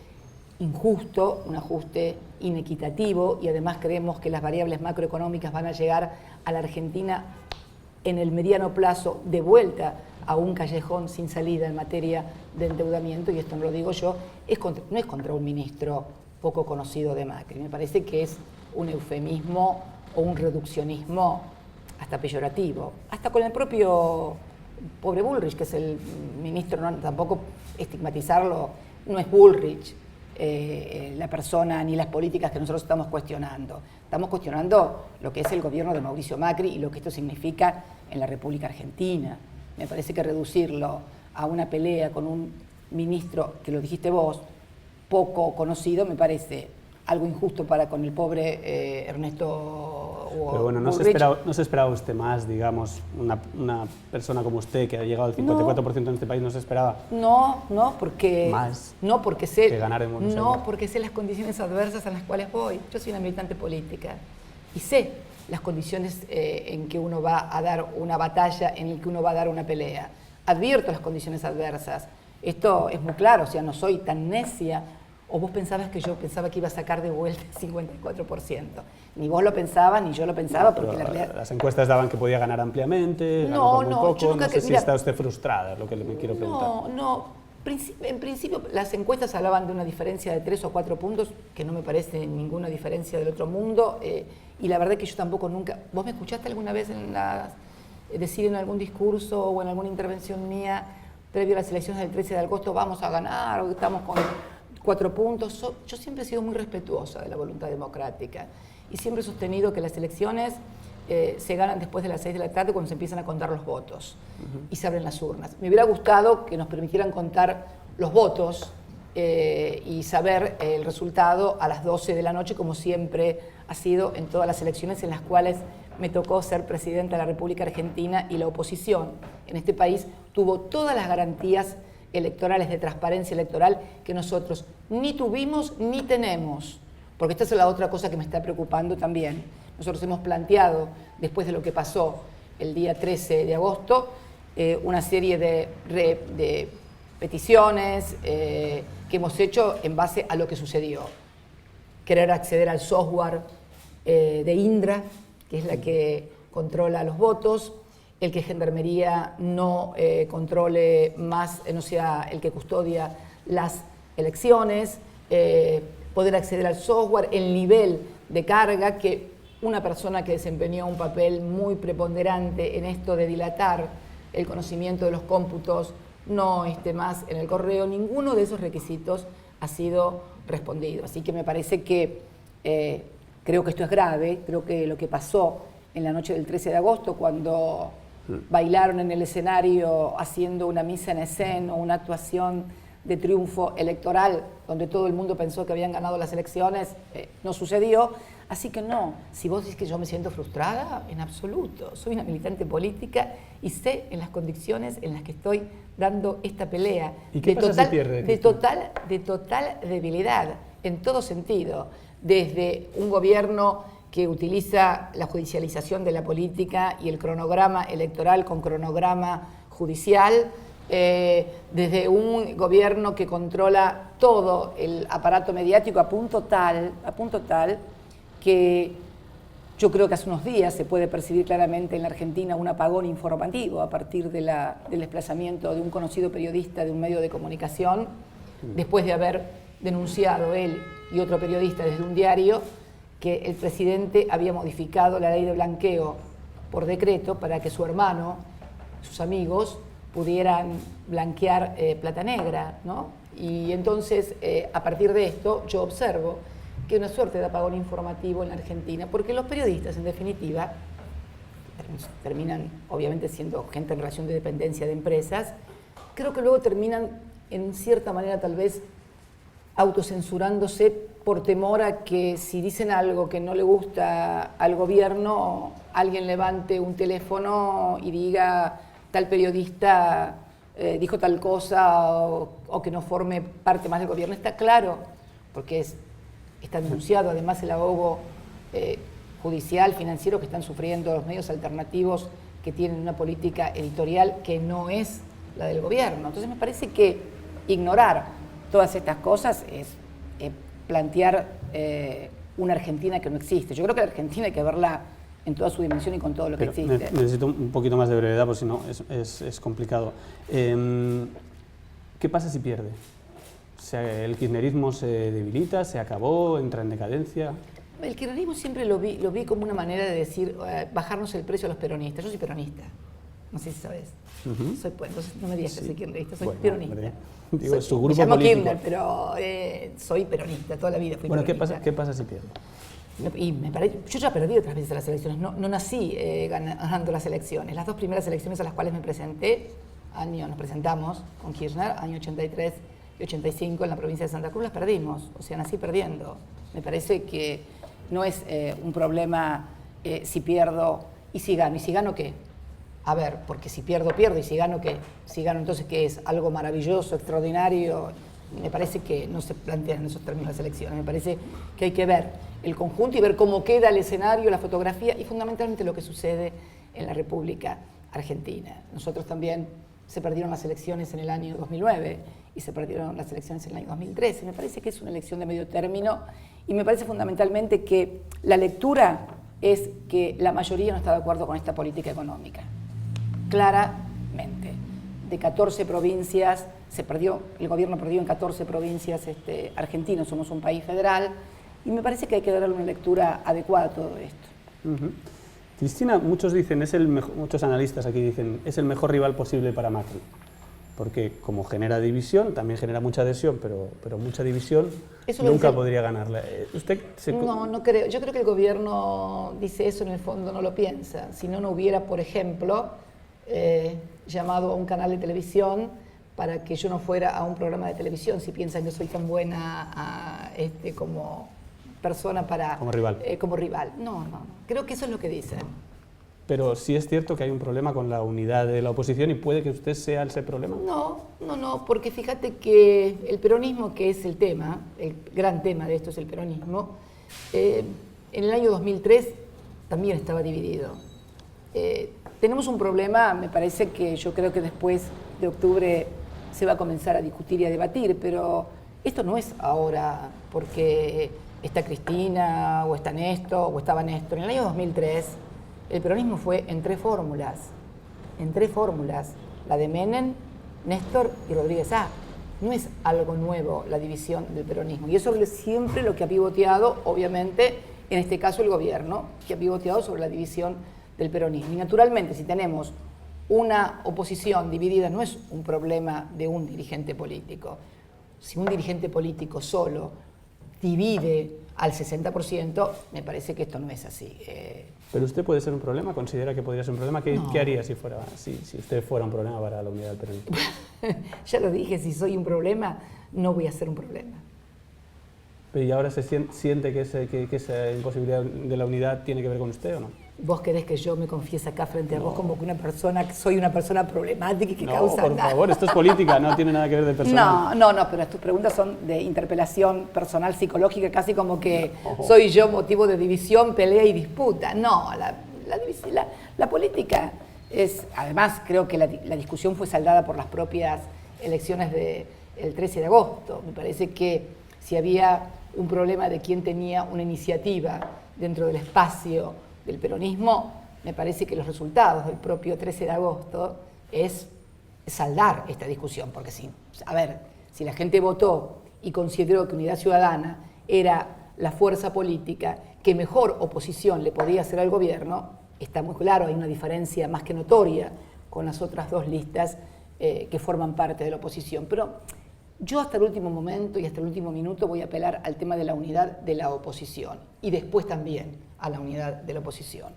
injusto, un ajuste inequitativo, y además creemos que las variables macroeconómicas van a llegar a la Argentina en el mediano plazo de vuelta a un callejón sin salida en materia de endeudamiento, y esto no lo digo yo, no es contra un ministro poco conocido de Macri, me parece que es un eufemismo o un reduccionismo hasta peyorativo, hasta con el propio pobre Bullrich, que es el ministro, tampoco estigmatizarlo, no es Bullrich la persona ni las políticas que nosotros estamos cuestionando. Estamos cuestionando lo que es el gobierno de Mauricio Macri y lo que esto significa en la República Argentina. Me parece que reducirlo a una pelea con un ministro, que lo dijiste vos, poco conocido, me parece algo injusto para con el pobre Ernesto. Pero bueno, ¿no se esperaba usted más, digamos, una persona como usted que ha llegado al 54% en este país, no se esperaba? No, porque... Más no, porque sé, que ganar en Buenos Aires. No, porque sé las condiciones adversas en las cuales voy. Yo soy una militante política y sé las condiciones en que uno va a dar una batalla, en el que uno va a dar una pelea. Advierto las condiciones adversas. Esto es muy claro, o sea, no soy tan necia ¿O vos pensabas que yo pensaba que iba a sacar de vuelta el 54%? Ni vos lo pensabas, ni yo lo pensaba, porque la realidad... Las encuestas daban que podía ganar ampliamente, ganó por muy poco. Yo nunca no sé si está usted frustrada, es lo que me quiero preguntar. En principio, las encuestas hablaban de una diferencia de 3 o 4 puntos, que no me parece ninguna diferencia del otro mundo, y la verdad que yo tampoco nunca... ¿Vos me escuchaste alguna vez decir en algún discurso o en alguna intervención mía previo a las elecciones del 13 de agosto vamos a ganar, o estamos con 4 puntos? Yo siempre he sido muy respetuosa de la voluntad democrática y siempre he sostenido que las elecciones se ganan después de las 6 de la tarde cuando se empiezan a contar los votos y se abren las urnas. Me hubiera gustado que nos permitieran contar los votos y saber el resultado a las 12 de la noche, como siempre ha sido en todas las elecciones en las cuales me tocó ser presidenta de la República Argentina, y la oposición en este país tuvo todas las garantías electorales de transparencia electoral que nosotros ni tuvimos ni tenemos, porque esta es la otra cosa que me está preocupando también. Nosotros hemos planteado, después de lo que pasó el día 13 de agosto, una serie de peticiones que hemos hecho en base a lo que sucedió. Querer acceder al software de Indra, que es la que controla los votos, el que Gendarmería no controle más, no sea el que custodia las elecciones, poder acceder al software, el nivel de carga, que una persona que desempeñó un papel muy preponderante en esto de dilatar el conocimiento de los cómputos no esté más en el correo. Ninguno de esos requisitos ha sido respondido. Así que me parece que creo que esto es grave. Creo que lo que pasó en la noche del 13 de agosto, cuando bailaron en el escenario haciendo una misa en escena o una actuación de triunfo electoral donde todo el mundo pensó que habían ganado las elecciones, no sucedió. Así que no, si vos decís que yo me siento frustrada, en absoluto. Soy una militante política y sé en las condiciones en las que estoy dando esta pelea. ¿Y qué pasa si pierde? De total debilidad, en todo sentido. Desde un gobierno que utiliza la judicialización de la política y el cronograma electoral con cronograma judicial, desde un gobierno que controla todo el aparato mediático a punto tal que yo creo que hace unos días se puede percibir claramente en la Argentina un apagón informativo a partir del desplazamiento de un conocido periodista de un medio de comunicación, después de haber denunciado él y otro periodista desde un diario que el presidente había modificado la ley de blanqueo por decreto para que su hermano, sus amigos, pudieran blanquear plata negra, ¿no? Y entonces, a partir de esto, yo observo que hay una suerte de apagón informativo en la Argentina, porque los periodistas, en definitiva, terminan obviamente siendo gente en relación de dependencia de empresas, creo que luego terminan, en cierta manera, tal vez, autocensurándose por temor a que si dicen algo que no le gusta al gobierno, alguien levante un teléfono y diga tal periodista dijo tal cosa o que no forme parte más del gobierno. Está claro, porque está denunciado además el ahogo judicial, financiero que están sufriendo los medios alternativos que tienen una política editorial que no es la del gobierno. Entonces me parece que ignorar todas estas cosas es plantear una Argentina que no existe. Yo creo que la Argentina hay que verla en toda su dimensión y con todo lo que existe. Necesito un poquito más de brevedad, porque si no es complicado. ¿Qué pasa si pierde? ¿El kirchnerismo se debilita, se acabó, entra en decadencia? El kirchnerismo siempre lo vi como una manera de decir, bajarnos el precio a los peronistas. Yo soy peronista, no sé si sabes. Entonces no me digas que soy kirchnerista, soy peronista. Digo, su grupo me llamo político. Kirchner, pero soy peronista, toda la vida fui peronista. ¿Qué pasa si pierde? Y yo ya perdí otras veces las elecciones, no nací ganando las elecciones. Las dos primeras elecciones a las cuales me presenté, nos presentamos con Kirchner, año 83 y 85 en la provincia de Santa Cruz, las perdimos, o sea, nací perdiendo. Me parece que no es un problema si pierdo y si gano. ¿Y si gano qué? A ver, porque si pierdo, pierdo, y si gano, ¿qué? Si gano, entonces, ¿qué es? Algo maravilloso, extraordinario. Me parece que no se plantean en esos términos las elecciones. Me parece que hay que ver el conjunto y ver cómo queda el escenario, la fotografía y fundamentalmente lo que sucede en la República Argentina. Nosotros también se perdieron las elecciones en el año 2009 y se perdieron las elecciones en el año 2013. Me parece que es una elección de medio término y me parece fundamentalmente que la lectura es que la mayoría no está de acuerdo con esta política económica. Claramente. De 14 provincias, el gobierno perdió en 14 provincias argentinos, somos un país federal, y me parece que hay que darle una lectura adecuada a todo esto. Cristina, muchos dicen, muchos analistas aquí dicen, es el mejor rival posible para Macri, porque como genera división, también genera mucha adhesión, pero mucha división, nunca podría ganarla. No creo. Yo creo que el gobierno dice eso, en el fondo no lo piensa. Si no, no hubiera, por ejemplo, llamado a un canal de televisión para que yo no fuera a un programa de televisión, si piensan que soy tan buena como persona para... Como rival. Como rival. No. Creo que eso es lo que dicen. Pero sí es cierto que hay un problema con la unidad de la oposición y puede que usted sea ese problema. No, porque fíjate que el peronismo, que es el tema, el gran tema de esto es el peronismo, en el año 2003 también estaba dividido. Tenemos un problema, me parece que yo creo que después de octubre se va a comenzar a discutir y a debatir, pero esto no es ahora porque está Cristina o está Néstor o estaba Néstor. En el año 2003 el peronismo fue en tres fórmulas, la de Menem, Néstor y Rodríguez A. No es algo nuevo la división del peronismo, y eso es siempre lo que ha pivoteado, obviamente, en este caso el gobierno, que ha pivoteado sobre la división del peronismo. Y naturalmente, si tenemos una oposición dividida, no es un problema de un dirigente político. Si un dirigente político solo divide al 60%, me parece que esto no es así. ¿Pero usted puede ser un problema? ¿Considera que podría ser un problema? ¿Qué haría si usted fuera un problema para la unidad del peronismo? Ya lo dije, si soy un problema, no voy a ser un problema. ¿Y ahora se siente que esa imposibilidad de la unidad tiene que ver con usted o no? ¿Vos querés que yo me confiese acá frente a vos como que soy una persona problemática y que causa por nada? favor, esto es política, no tiene nada que ver de personal. No, pero tus preguntas son de interpelación personal psicológica, casi como que soy yo motivo de división, pelea y disputa. No, la política es, además creo que la discusión fue saldada por las propias elecciones del 13 de agosto. Me parece que si había un problema de quién tenía una iniciativa dentro del espacio del peronismo, me parece que los resultados del propio 13 de agosto es saldar esta discusión, porque si la gente votó y consideró que Unidad Ciudadana era la fuerza política que mejor oposición le podía hacer al gobierno, está muy claro, hay una diferencia más que notoria con las otras dos listas que forman parte de la oposición. Pero yo hasta el último momento y hasta el último minuto voy a apelar al tema de la unidad de la oposición y después también a la unidad de la oposición,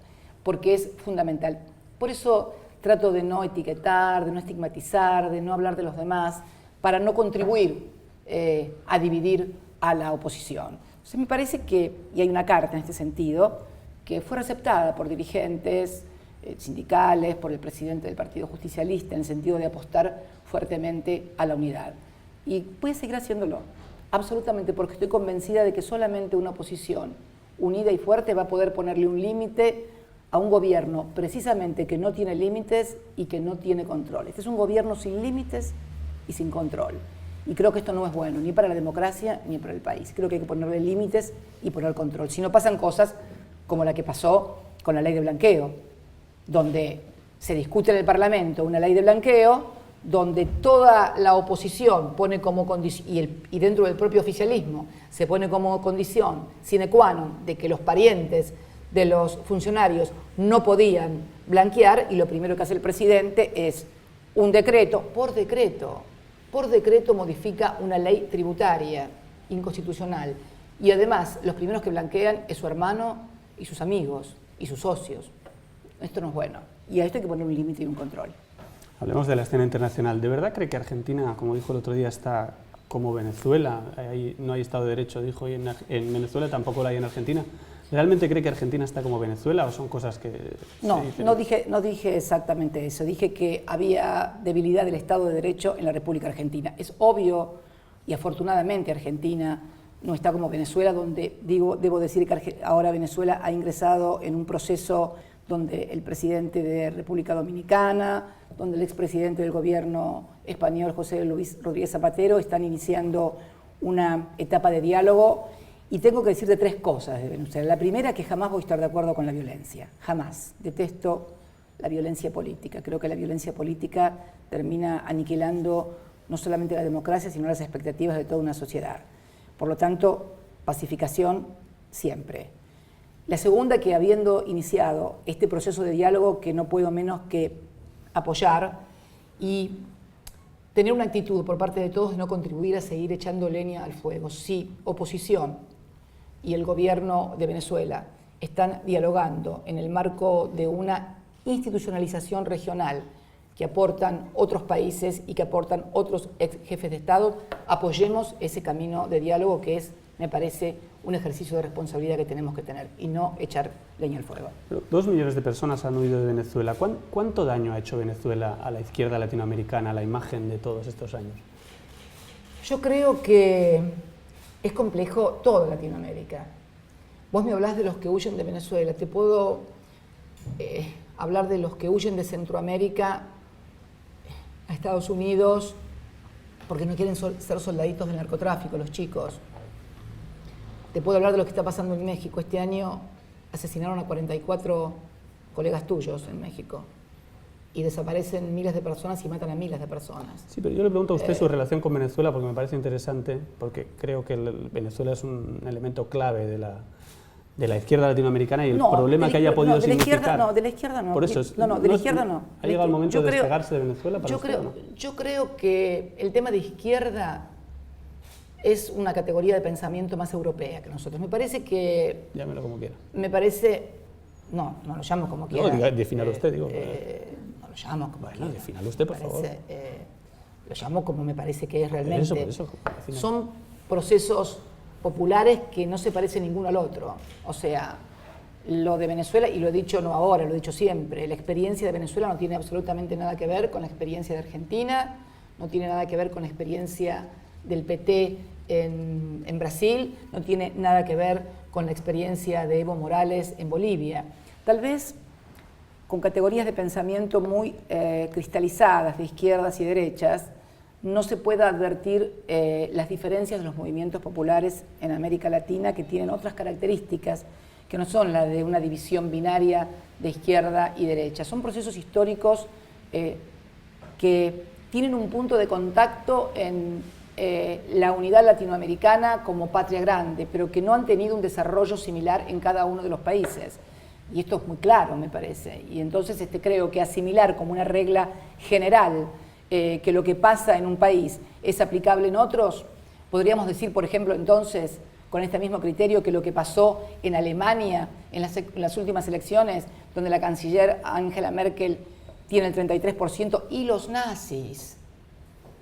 porque es fundamental. Por eso trato de no etiquetar, de no estigmatizar, de no hablar de los demás, para no contribuir a dividir a la oposición. Entonces me parece que, y hay una carta en este sentido, que fue aceptada por dirigentes sindicales, por el presidente del Partido Justicialista, en el sentido de apostar fuertemente a la unidad. Y voy a seguir haciéndolo, absolutamente, porque estoy convencida de que solamente una oposición unida y fuerte va a poder ponerle un límite a un gobierno precisamente que no tiene límites y que no tiene control. Este es un gobierno sin límites y sin control. Y creo que esto no es bueno ni para la democracia ni para el país. Creo que hay que ponerle límites y poner control. Si no pasan cosas como la que pasó con la ley de blanqueo, donde se discute en el Parlamento una ley de blanqueo, donde toda la oposición pone como condición, y dentro del propio oficialismo se pone como condición sine qua non de que los parientes de los funcionarios no podían blanquear, y lo primero que hace el presidente es un decreto, por decreto modifica una ley tributaria inconstitucional, y además los primeros que blanquean es su hermano y sus amigos y sus socios. Esto no es bueno, y a esto hay que poner un límite y un control. Hablemos de la escena internacional. ¿De verdad cree que Argentina, como dijo el otro día, está como Venezuela? No hay Estado de Derecho, dijo, y en Venezuela tampoco lo hay en Argentina. ¿Realmente cree que Argentina está como Venezuela o son cosas que No dije exactamente eso. Dije que había debilidad del Estado de Derecho en la República Argentina. Es obvio, y afortunadamente Argentina no está como Venezuela, donde debo decir que ahora Venezuela ha ingresado en un proceso donde el presidente de República Dominicana, donde el expresidente del gobierno español, José Luis Rodríguez Zapatero, están iniciando una etapa de diálogo. Y tengo que decirte 3 cosas de Venezuela. La primera, que jamás voy a estar de acuerdo con la violencia, jamás. Detesto la violencia política. Creo que la violencia política termina aniquilando no solamente la democracia, sino las expectativas de toda una sociedad. Por lo tanto, pacificación siempre. La segunda, que habiendo iniciado este proceso de diálogo, que no puedo menos que apoyar y tener una actitud por parte de todos de no contribuir a seguir echando leña al fuego. Si oposición y el gobierno de Venezuela están dialogando en el marco de una institucionalización regional que aportan otros países y que aportan otros ex jefes de Estado, apoyemos ese camino de diálogo que es, me parece, un ejercicio de responsabilidad que tenemos que tener y no echar leña al fuego. 2 millones de personas han huido de Venezuela. ¿Cuánto daño ha hecho Venezuela a la izquierda latinoamericana, a la imagen de todos estos años? Yo creo que es complejo toda Latinoamérica. Vos me hablás de los que huyen de Venezuela, te puedo hablar de los que huyen de Centroamérica a Estados Unidos porque no quieren ser soldaditos del narcotráfico, los chicos. Te puedo hablar de lo que está pasando en México. Este año asesinaron a 44 colegas tuyos en México y desaparecen miles de personas y matan a miles de personas. Sí, pero yo le pregunto a usted su relación con Venezuela porque me parece interesante, porque creo que Venezuela es un elemento clave de la izquierda latinoamericana y el problema que haya podido significar. No, de la izquierda no. Por eso, de la izquierda no. ¿Ha llegado el momento de despegarse de Venezuela para usted, o no? Yo creo que el tema de izquierda es una categoría de pensamiento más europea que nosotros. Me parece que... Llámelo como quiera. Me parece... No lo llamo como quiera. No, defínalo usted, digo. No lo llamo como quiera. Bueno, defínalo usted, por favor. Lo llamo como me parece que es realmente. Por eso, son procesos populares que no se parecen ninguno al otro. O sea, lo de Venezuela, y lo he dicho no ahora, lo he dicho siempre, la experiencia de Venezuela no tiene absolutamente nada que ver con la experiencia de Argentina, no tiene nada que ver con la experiencia del PT en Brasil, no tiene nada que ver con la experiencia de Evo Morales en Bolivia. Tal vez con categorías de pensamiento muy cristalizadas de izquierdas y derechas, no se pueda advertir las diferencias de los movimientos populares en América Latina, que tienen otras características que no son las de una división binaria de izquierda y derecha. Son procesos históricos que tienen un punto de contacto en la unidad latinoamericana como patria grande, pero que no han tenido un desarrollo similar en cada uno de los países. Y esto es muy claro, me parece. Y entonces creo que asimilar como una regla general que lo que pasa en un país es aplicable en otros, podríamos decir, por ejemplo, entonces, con este mismo criterio, que lo que pasó en Alemania en las últimas elecciones, donde la canciller Angela Merkel tiene el 33%, y los nazis,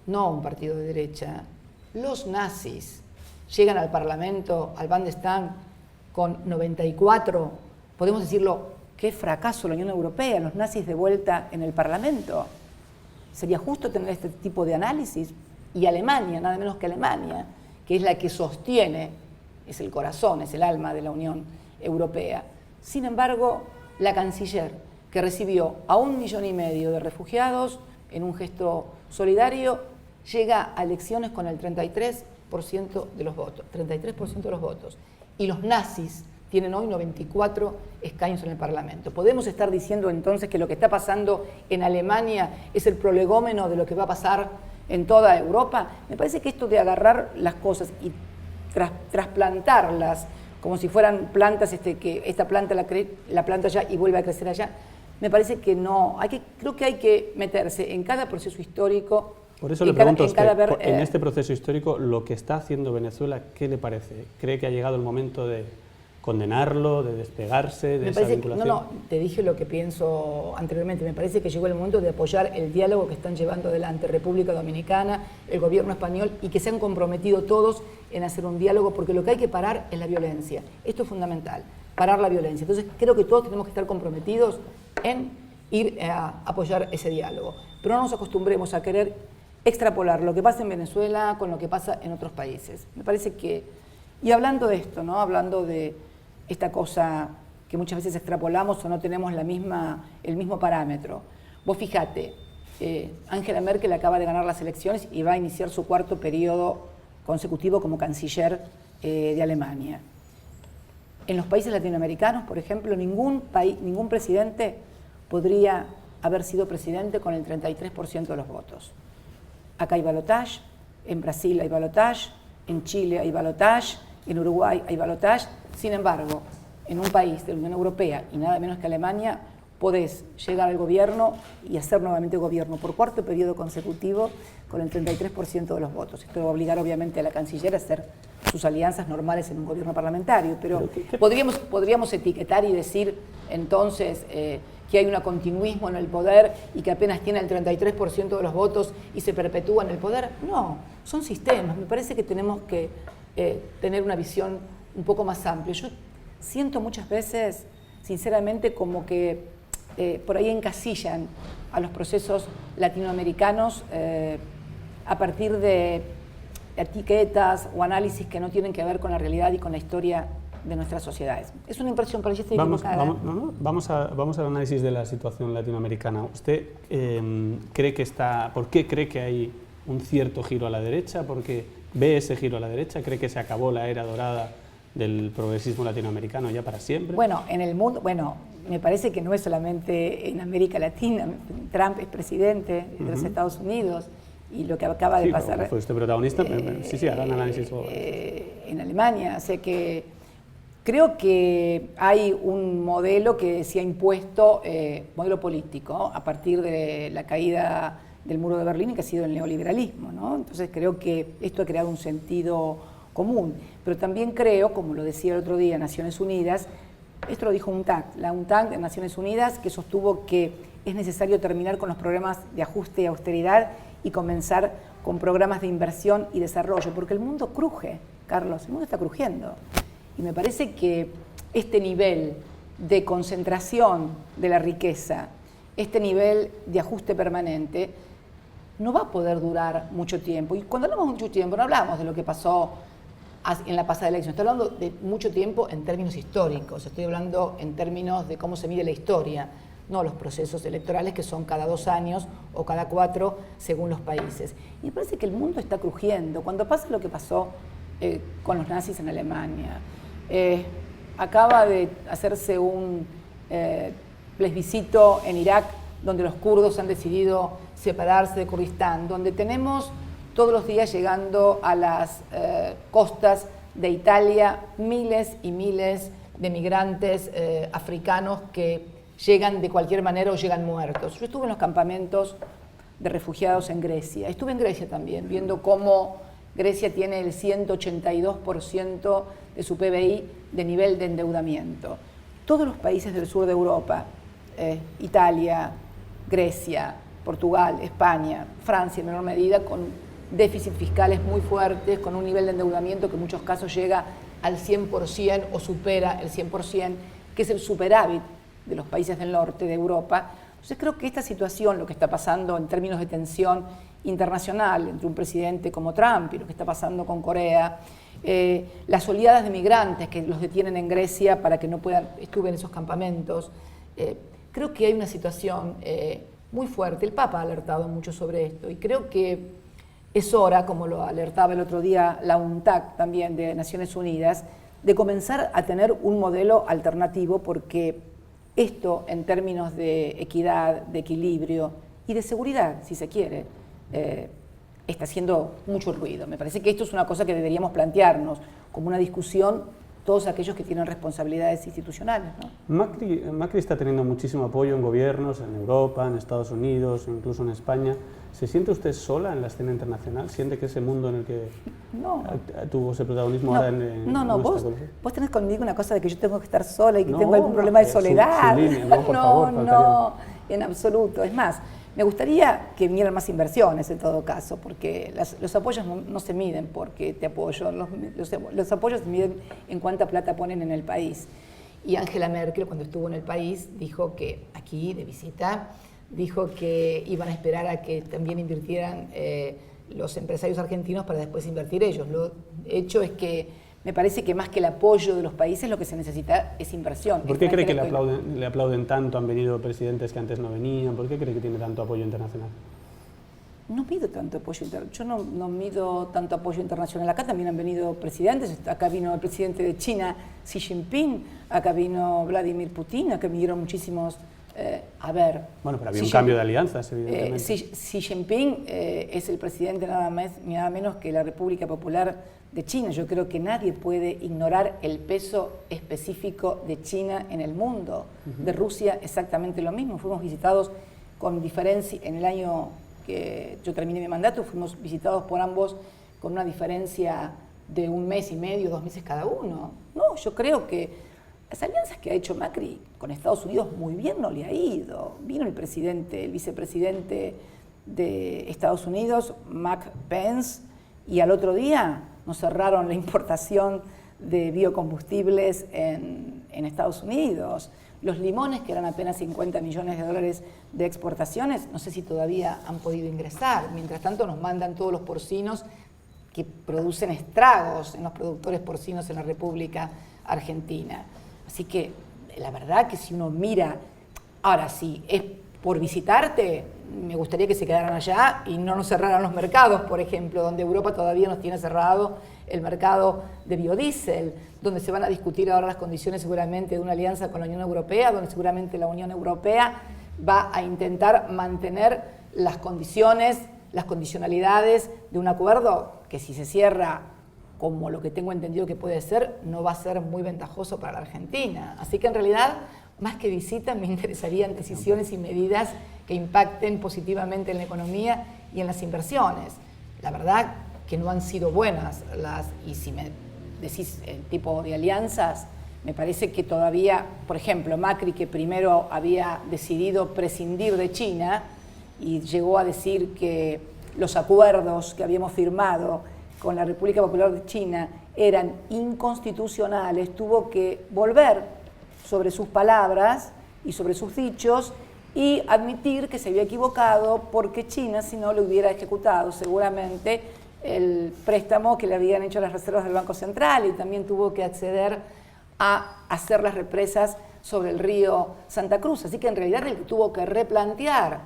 no un partido de derecha, los nazis llegan al Parlamento, al Bundestag, con 94, podemos decirlo, qué fracaso la Unión Europea, los nazis de vuelta en el Parlamento. Sería justo tener este tipo de análisis. Y Alemania, nada menos que Alemania, que es la que sostiene, es el corazón, es el alma de la Unión Europea. Sin embargo, la canciller, que recibió a 1,5 millones de refugiados en un gesto solidario, llega a elecciones con el 33% de los votos. 33% de los votos. Y los nazis tienen hoy 94 escaños en el Parlamento. ¿Podemos estar diciendo entonces que lo que está pasando en Alemania es el prolegómeno de lo que va a pasar en toda Europa? Me parece que esto de agarrar las cosas y trasplantarlas como si fueran plantas, que esta planta la planta allá y vuelve a crecer allá, me parece que no. Creo que hay que meterse en cada proceso histórico. Por eso le pregunto a usted, en este proceso histórico, lo que está haciendo Venezuela, ¿qué le parece? ¿Cree que ha llegado el momento de condenarlo, de despegarse de esa vinculación? No, te dije lo que pienso anteriormente. Me parece que llegó el momento de apoyar el diálogo que están llevando adelante República Dominicana, el gobierno español, y que se han comprometido todos en hacer un diálogo, porque lo que hay que parar es la violencia. Esto es fundamental, parar la violencia. Entonces creo que todos tenemos que estar comprometidos en ir a apoyar ese diálogo. Pero no nos acostumbremos a querer extrapolar lo que pasa en Venezuela con lo que pasa en otros países. Me parece que, y hablando de esto, ¿no? Hablando de esta cosa que muchas veces extrapolamos o no tenemos el mismo parámetro. Vos fíjate, Angela Merkel acaba de ganar las elecciones y va a iniciar su 4º periodo consecutivo como canciller de Alemania. En los países latinoamericanos, por ejemplo, ningún presidente podría haber sido presidente con el 33% de los votos. Acá hay balotage, en Brasil hay balotage, en Chile hay balotage, en Uruguay hay balotage. Sin embargo, en un país de la Unión Europea y nada menos que Alemania, podés llegar al gobierno y hacer nuevamente gobierno por 4º periodo consecutivo con el 33% de los votos. Esto va a obligar obviamente a la canciller a hacer sus alianzas normales en un gobierno parlamentario, pero podríamos etiquetar y decir entonces que hay un continuismo en el poder y que apenas tiene el 33% de los votos y se perpetúa en el poder. No, son sistemas. Me parece que tenemos que tener una visión un poco más amplia. Yo siento muchas veces, sinceramente, como que por ahí encasillan a los procesos latinoamericanos a partir de etiquetas o análisis que no tienen que ver con la realidad y con la historia de nuestras sociedades. Es una impresión, pero yo estoy equivocada. Vamos al análisis de la situación latinoamericana. ¿Usted cree que por qué cree que hay un cierto giro a la derecha? ¿Por qué ve ese giro a la derecha? ¿Cree que se acabó la era dorada del progresismo latinoamericano ya para siempre? Bueno, en el mundo, me parece que no es solamente en América Latina. Trump es presidente de los Estados Unidos y lo que acaba de pasar... Fue usted protagonista, sí, hará un análisis. En Alemania, o sea que creo que hay un modelo que se ha impuesto, modelo político, a partir de la caída del muro de Berlín, que ha sido el neoliberalismo, ¿no? Entonces creo que esto ha creado un sentido común, pero también creo, como lo decía el otro día Naciones Unidas, esto lo dijo la UNTAD de Naciones Unidas, que sostuvo que es necesario terminar con los programas de ajuste y austeridad y comenzar con programas de inversión y desarrollo, porque el mundo cruje, Carlos, el mundo está crujiendo. Y me parece que este nivel de concentración de la riqueza, este nivel de ajuste permanente, no va a poder durar mucho tiempo. Y cuando hablamos de mucho tiempo, no hablamos de lo que pasó en la pasada elección, estoy hablando de mucho tiempo en términos históricos, estoy hablando en términos de cómo se mide la historia, no los procesos electorales que son cada 2 años o cada 4 según los países. Y me parece que el mundo está crujiendo. Cuando pasa lo que pasó con los nazis en Alemania, acaba de hacerse un plebiscito en Irak donde los kurdos han decidido separarse de Kurdistán, donde tenemos todos los días llegando a las costas de Italia miles y miles de migrantes africanos que llegan de cualquier manera o llegan muertos. Yo estuve en los campamentos de refugiados en Grecia. Estuve en Grecia también, viendo cómo Grecia tiene el 182% de su PBI de nivel de endeudamiento. Todos los países del sur de Europa, Italia, Grecia, Portugal, España, Francia en menor medida, con déficits fiscales muy fuertes, con un nivel de endeudamiento que en muchos casos llega al 100% o supera el 100%, que es el superávit de los países del norte de Europa. Entonces creo que esta situación, lo que está pasando en términos de tensión internacional entre un presidente como Trump y lo que está pasando con Corea, las oleadas de migrantes que los detienen en Grecia para que no puedan, estuve en esos campamentos, creo que hay una situación muy fuerte. El Papa ha alertado mucho sobre esto y creo que es hora, como lo alertaba el otro día la UNTAC también de Naciones Unidas, de comenzar a tener un modelo alternativo, porque esto en términos de equidad, de equilibrio y de seguridad, si se quiere, está haciendo mucho ruido. Me parece que esto es una cosa que deberíamos plantearnos como una discusión todos aquellos que tienen responsabilidades institucionales, ¿no? Macri está teniendo muchísimo apoyo en gobiernos, en Europa, en Estados Unidos, incluso en España. ¿Se siente usted sola en la escena internacional? ¿Siente que ese mundo en el que tuvo ese protagonismo ahora en No, vos tenés conmigo una cosa de que yo tengo que estar sola y que tengo algún problema de soledad. Su línea, por favor, no, en absoluto. Es más, me gustaría que vinieran más inversiones en todo caso, porque los apoyos no se miden porque te apoyo, los apoyos se miden en cuánta plata ponen en el país. Y Angela Merkel, cuando estuvo en el país, dijo que aquí, de visita, dijo que iban a esperar a que también invirtieran los empresarios argentinos para después invertir ellos. Lo hecho es que Me parece que más que el apoyo de los países, lo que se necesita es inversión. ¿Por qué cree que le aplauden tanto? Han venido presidentes que antes no venían. ¿Por qué cree que tiene tanto apoyo internacional? No mido tanto apoyo internacional. Yo no mido tanto apoyo internacional. Acá también han venido presidentes. Acá vino el presidente de China, Xi Jinping. Acá vino Vladimir Putin. Acá vinieron muchísimos... Bueno, pero había un cambio de alianzas, evidentemente. Xi Jinping es el presidente nada menos que la República Popular de China. Yo creo que nadie puede ignorar el peso específico de China en el mundo. De Rusia exactamente lo mismo. Fuimos visitados con diferencia, en el año que yo terminé mi mandato, fuimos visitados por ambos con una diferencia de 1 mes y medio, 2 meses cada uno. No, yo creo que las alianzas que ha hecho Macri con Estados Unidos muy bien no le ha ido. Vino el vicepresidente de Estados Unidos, Mike Pence, y al otro día nos cerraron la importación de biocombustibles en Estados Unidos. Los limones, que eran apenas 50 millones de dólares de exportaciones, no sé si todavía han podido ingresar. Mientras tanto nos mandan todos los porcinos que producen estragos en los productores porcinos en la República Argentina. Así que la verdad que si uno mira, ahora sí, es por visitarte, me gustaría que se quedaran allá y no nos cerraran los mercados, por ejemplo, donde Europa todavía nos tiene cerrado el mercado de biodiesel, donde se van a discutir ahora las condiciones seguramente de una alianza con la Unión Europea, donde seguramente la Unión Europea va a intentar mantener las condiciones, las condicionalidades de un acuerdo que si se cierra como lo que tengo entendido que puede ser, no va a ser muy ventajoso para la Argentina. Así que en realidad, más que visitas, me interesarían decisiones y medidas que impacten positivamente en la economía y en las inversiones. La verdad que no han sido buenas y si me decís el tipo de alianzas, me parece que todavía, por ejemplo, Macri, que primero había decidido prescindir de China y llegó a decir que los acuerdos que habíamos firmado con la República Popular de China eran inconstitucionales, tuvo que volver sobre sus palabras y sobre sus dichos y admitir que se había equivocado porque China, si no, le hubiera ejecutado seguramente el préstamo que le habían hecho las reservas del Banco Central y también tuvo que acceder a hacer las represas sobre el río Santa Cruz. Así que en realidad el que tuvo que replantear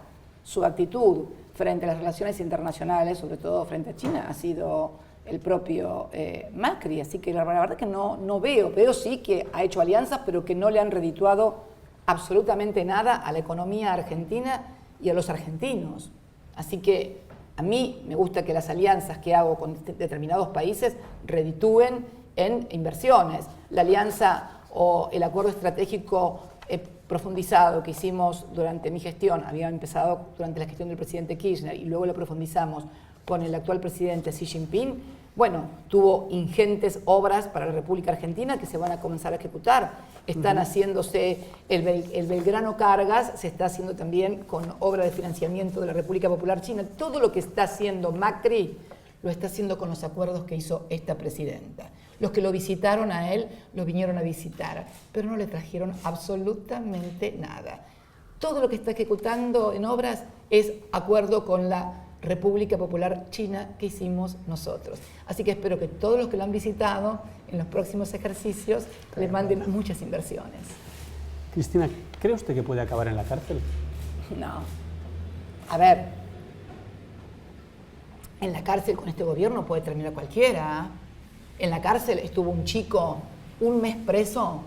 su actitud frente a las relaciones internacionales, sobre todo frente a China, ha sido el propio Macri. Así que la verdad que no veo sí que ha hecho alianzas, pero que no le han redituado absolutamente nada a la economía argentina y a los argentinos. Así que a mí me gusta que las alianzas que hago con determinados países reditúen en inversiones. La alianza o el acuerdo estratégico profundizado que hicimos durante mi gestión, había empezado durante la gestión del presidente Kirchner y luego lo profundizamos con el actual presidente Xi Jinping, bueno, tuvo ingentes obras para la República Argentina que se van a comenzar a ejecutar. Están haciéndose, el Belgrano Cargas se está haciendo también con obra de financiamiento de la República Popular China. Todo lo que está haciendo Macri lo está haciendo con los acuerdos que hizo esta presidenta. Los que lo visitaron a él, lo vinieron a visitar, pero no le trajeron absolutamente nada. Todo lo que está ejecutando en obras es acuerdo con la República Popular China que hicimos nosotros. Así que espero que todos los que lo han visitado en los próximos ejercicios le manden muchas inversiones. Cristina, ¿cree usted que puede acabar en la cárcel? No. A ver, en la cárcel con este gobierno puede terminar cualquiera. En la cárcel estuvo un chico 1 mes preso,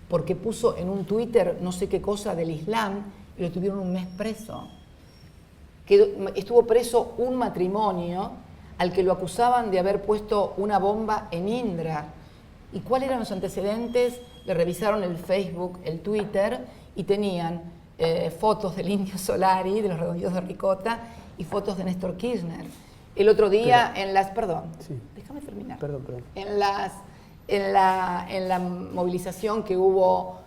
porque puso en un Twitter no sé qué cosa del Islam y lo tuvieron 1 mes preso. Estuvo preso un matrimonio al que lo acusaban de haber puesto una bomba en Indra. ¿Y cuáles eran los antecedentes? Le revisaron el Facebook, el Twitter, y tenían fotos del Indio Solari, de los redonditos de ricota, y fotos de Néstor Kirchner. El otro día déjame terminar. Perdón. En la movilización que hubo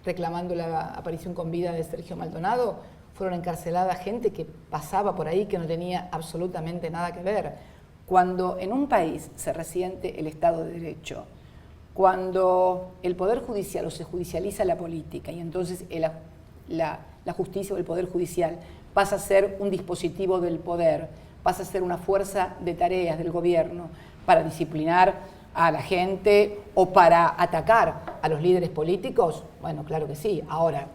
reclamando la aparición con vida de Sergio Maldonado, fueron encarceladas gente que pasaba por ahí que no tenía absolutamente nada que ver. Cuando en un país se resiente el Estado de Derecho, cuando el Poder Judicial o se judicializa la política y entonces la justicia o el Poder Judicial pasa a ser un dispositivo del poder, pasa a ser una fuerza de tareas del gobierno, para disciplinar a la gente o para atacar a los líderes políticos? Bueno, claro que sí. Ahora,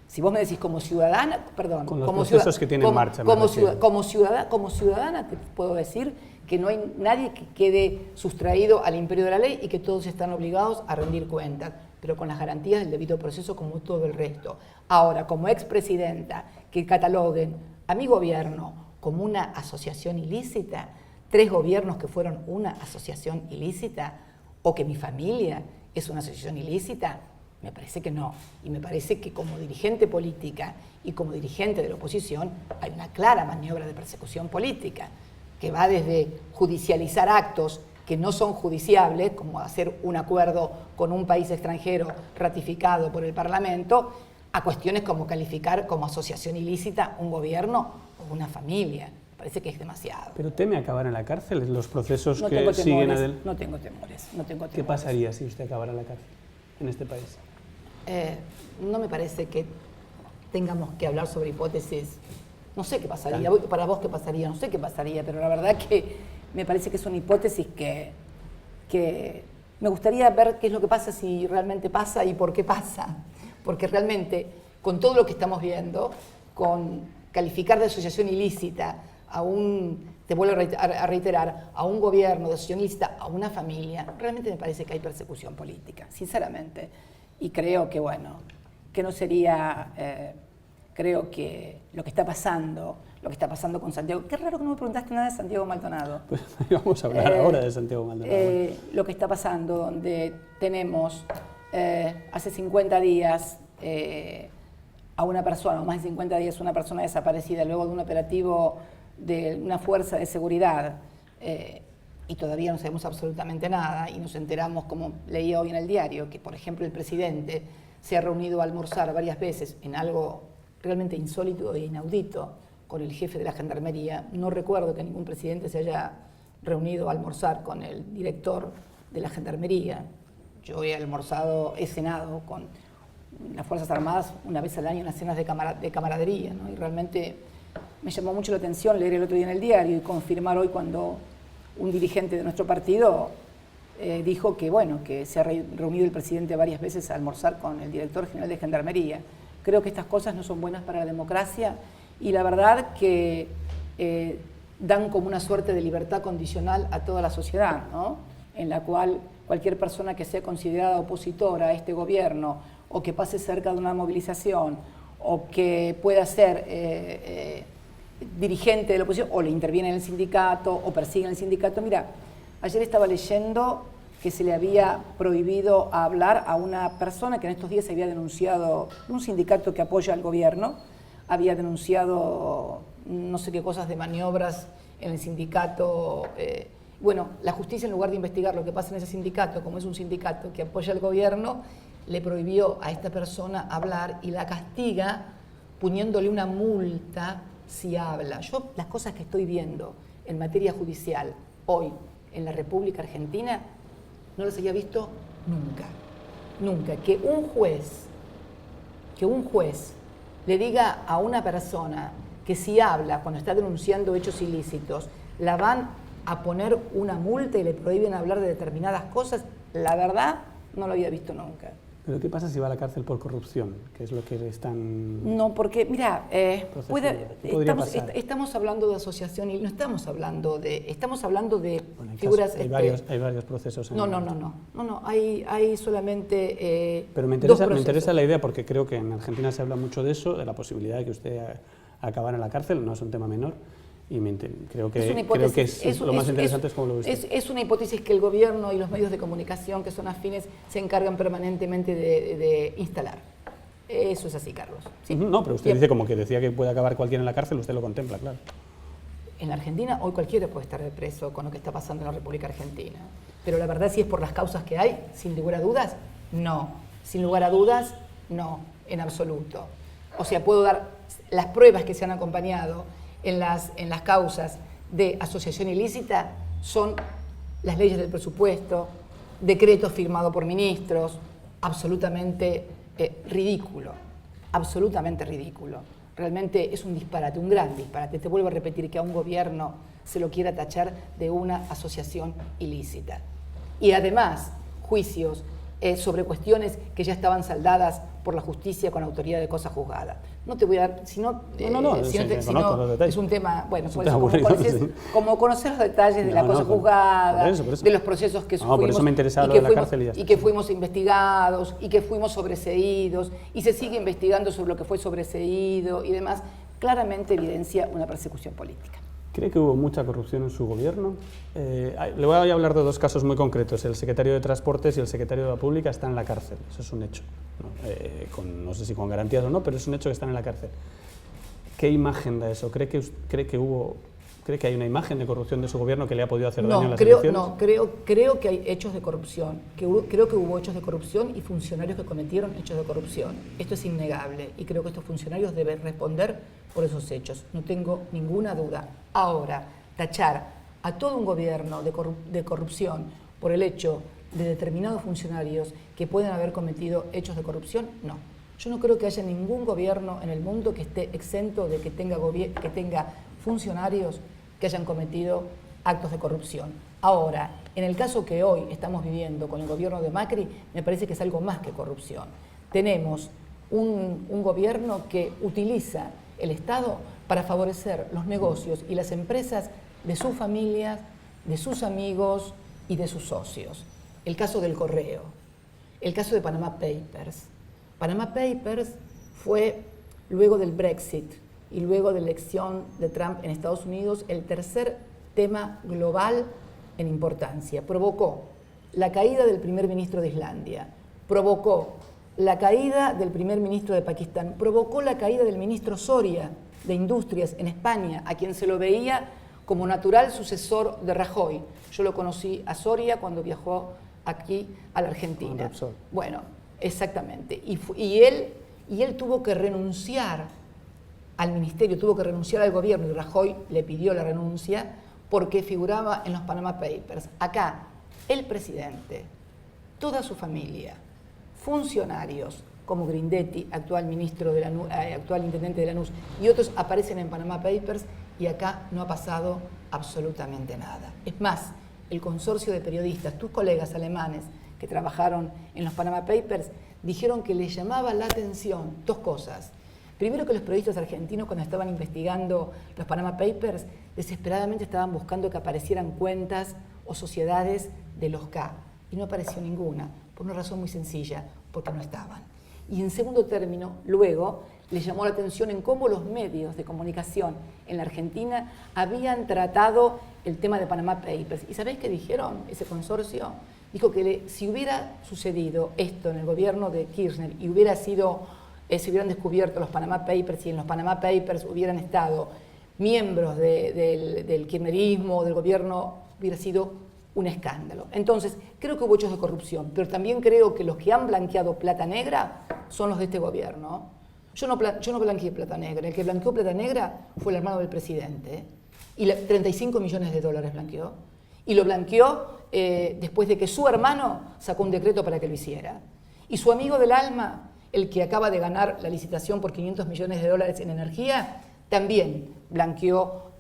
si vos me decís como ciudadana, perdón, con los como procesos que tiene en marcha. Como ciudadana te puedo decir que no hay nadie que quede sustraído al imperio de la ley y que todos están obligados a rendir cuentas, pero con las garantías del debido proceso como todo el resto. Ahora, como expresidenta, que cataloguen a mi gobierno como una asociación ilícita, 3 gobiernos que fueron una asociación ilícita, o que mi familia es una asociación ilícita, me parece que no. Y me parece que como dirigente política y como dirigente de la oposición hay una clara maniobra de persecución política que va desde judicializar actos que no son judiciables, como hacer un acuerdo con un país extranjero ratificado por el Parlamento, a cuestiones como calificar como asociación ilícita un gobierno o una familia. Me parece que es demasiado. ¿Pero teme acabar en la cárcel? ¿Los procesos No que tengo siguen temores, adelante? no tengo temores, no tengo temores. ¿Qué pasaría si usted acabara en la cárcel en este país? No me parece que tengamos que hablar sobre hipótesis. No sé qué pasaría. Claro. Para vos, ¿qué pasaría? No sé qué pasaría, Pero la verdad que me parece que es una hipótesis que me gustaría ver qué es lo que pasa, si realmente pasa y por qué pasa. Porque realmente, con todo lo que estamos viendo, con calificar de asociación ilícita a te vuelvo a reiterar, a un gobierno de asociación ilícita, a una familia, realmente me parece que hay persecución política, sinceramente. Y creo que, bueno, que no sería, creo que lo que está pasando con Santiago, qué raro que no me preguntaste nada de Santiago Maldonado. Pues vamos a hablar ahora de Santiago Maldonado. Lo que está pasando, donde tenemos hace 50 días a una persona, o más de 50 días, una persona desaparecida luego de un operativo de una fuerza de seguridad, y todavía no sabemos absolutamente nada, y nos enteramos, como leí hoy en el diario, que por ejemplo el presidente se ha reunido a almorzar varias veces en algo realmente insólito e inaudito con el jefe de la Gendarmería. No recuerdo que ningún presidente se haya reunido a almorzar con el director de la Gendarmería. Yo he cenado con las Fuerzas Armadas una vez al año en las cenas de camaradería, ¿no? Y realmente me llamó mucho la atención leer el otro día en el diario y confirmar hoy cuando un dirigente de nuestro partido dijo que, bueno, que se ha reunido el presidente varias veces a almorzar con el director general de Gendarmería. Creo que estas cosas no son buenas para la democracia y la verdad que dan como una suerte de libertad condicional a toda la sociedad, ¿no? En la cual cualquier persona que sea considerada opositora a este gobierno o que pase cerca de una movilización o que pueda ser dirigente de la oposición o le interviene en el sindicato o persigue en el sindicato. Mira, ayer estaba leyendo que se le había prohibido hablar a una persona que en estos días se había denunciado, un sindicato que apoya al gobierno, había denunciado no sé qué cosas de maniobras en el sindicato. Bueno, la justicia, en lugar de investigar lo que pasa en ese sindicato, como es un sindicato que apoya al gobierno, le prohibió a esta persona hablar y la castiga poniéndole una multa si habla. Yo las cosas que estoy viendo en materia judicial hoy en la República Argentina no las había visto nunca. Nunca. Que un juez le diga a una persona que si habla cuando está denunciando hechos ilícitos, la van a poner una multa y le prohíben hablar de determinadas cosas, la verdad no lo había visto nunca. ¿Pero qué pasa si va a la cárcel por corrupción? Que es lo que están... No, porque, mira, estamos hablando de asociación y no estamos hablando de... Estamos hablando de figuras... Hay varios procesos. No, hay solamente pero me interesa la idea, porque creo que en Argentina se habla mucho de eso, de la posibilidad de que usted acabara en la cárcel, no es un tema menor. Y creo que lo más interesante es cómo lo ve usted. Es una hipótesis que el gobierno y los medios de comunicación que son afines se encargan permanentemente de instalar. Eso es así, Carlos. ¿Sí? No, pero usted dice como que decía que puede acabar cualquiera en la cárcel, usted lo contempla, claro. En la Argentina hoy cualquiera puede estar preso con lo que está pasando en la República Argentina. Pero la verdad, si es por las causas que hay, sin lugar a dudas, no. Sin lugar a dudas, no, en absoluto. O sea, puedo dar las pruebas que se han acompañado en las causas de asociación ilícita son las leyes del presupuesto, decretos firmados por ministros, absolutamente ridículo, absolutamente ridículo. realmente es un disparate, un gran disparate. Te vuelvo a repetir que a un gobierno se lo quiera tachar de una asociación ilícita. Y además, juicios sobre cuestiones que ya estaban saldadas por la justicia con autoridad de cosa juzgada. No te voy a dar, si no, es un tema, bueno, pues como conocer los detalles de la cosa juzgada, por eso. De los procesos que por eso me interesaba lo de la cárcel y que fuimos investigados, y que fuimos sobreseídos, y se sigue investigando sobre lo que fue sobreseído y demás, claramente evidencia una persecución política. ¿Cree que hubo mucha corrupción en su gobierno? Le voy a hablar de dos casos muy concretos. El secretario de Transportes y el secretario de la Pública están en la cárcel. Eso es un hecho. No sé si con garantías o no, pero es un hecho que están en la cárcel. ¿Qué imagen da eso? ¿Cree que hay una imagen de corrupción de su gobierno que le ha podido hacer daño en las elecciones? No, creo que hay hechos de corrupción. Creo que hubo hechos de corrupción y funcionarios que cometieron hechos de corrupción. Esto es innegable y creo que estos funcionarios deben responder por esos hechos. No tengo ninguna duda. Ahora, tachar a todo un gobierno de corrupción por el hecho de determinados funcionarios que pueden haber cometido hechos de corrupción, no. Yo no creo que haya ningún gobierno en el mundo que esté exento de que tenga funcionarios que hayan cometido actos de corrupción. Ahora, en el caso que hoy estamos viviendo con el gobierno de Macri, me parece que es algo más que corrupción. Tenemos un gobierno que utiliza el Estado para favorecer los negocios y las empresas de sus familias, de sus amigos y de sus socios. El caso del Correo, el caso de Panama Papers. Panama Papers fue, luego del Brexit y luego de la elección de Trump en Estados Unidos, el tercer tema global en importancia. Provocó la caída del primer ministro de Islandia, provocó la caída del primer ministro de Pakistán, provocó la caída del ministro Soria de Industrias en España, a quien se lo veía como natural sucesor de Rajoy. Yo lo conocí a Soria cuando viajó aquí a la Argentina. Bueno, exactamente. Y él tuvo que renunciar al ministerio, tuvo que renunciar al gobierno, y Rajoy le pidió la renuncia porque figuraba en los Panama Papers. Acá, el presidente, toda su familia, funcionarios como Grindetti, actual ministro de actual intendente de Lanús, y otros aparecen en Panama Papers y acá no ha pasado absolutamente nada. Es más, el consorcio de periodistas, tus colegas alemanes que trabajaron en los Panama Papers, dijeron que les llamaba la atención dos cosas. Primero, que los periodistas argentinos, cuando estaban investigando los Panama Papers, desesperadamente estaban buscando que aparecieran cuentas o sociedades de los K, y no apareció ninguna, por una razón muy sencilla, porque no estaban. Y en segundo término, luego, les llamó la atención en cómo los medios de comunicación en la Argentina habían tratado el tema de Panama Papers. ¿Y sabéis qué dijeron ese consorcio? Dijo que si hubiera sucedido esto en el gobierno de Kirchner y hubiera sido, se hubieran descubierto los Panama Papers y en los Panama Papers hubieran estado miembros del kirchnerismo, del gobierno, hubiera sido un escándalo. Entonces, creo que hubo hechos de corrupción, pero también creo que los que han blanqueado plata negra son los de este gobierno. Yo no blanqueé plata negra. El que blanqueó plata negra fue el hermano del presidente. Y 35 millones de dólares blanqueó. Y lo blanqueó después de que su hermano sacó un decreto para que lo hiciera. Y su amigo del alma, el que acaba de ganar la licitación por 500 millones de dólares en energía, también blanqueó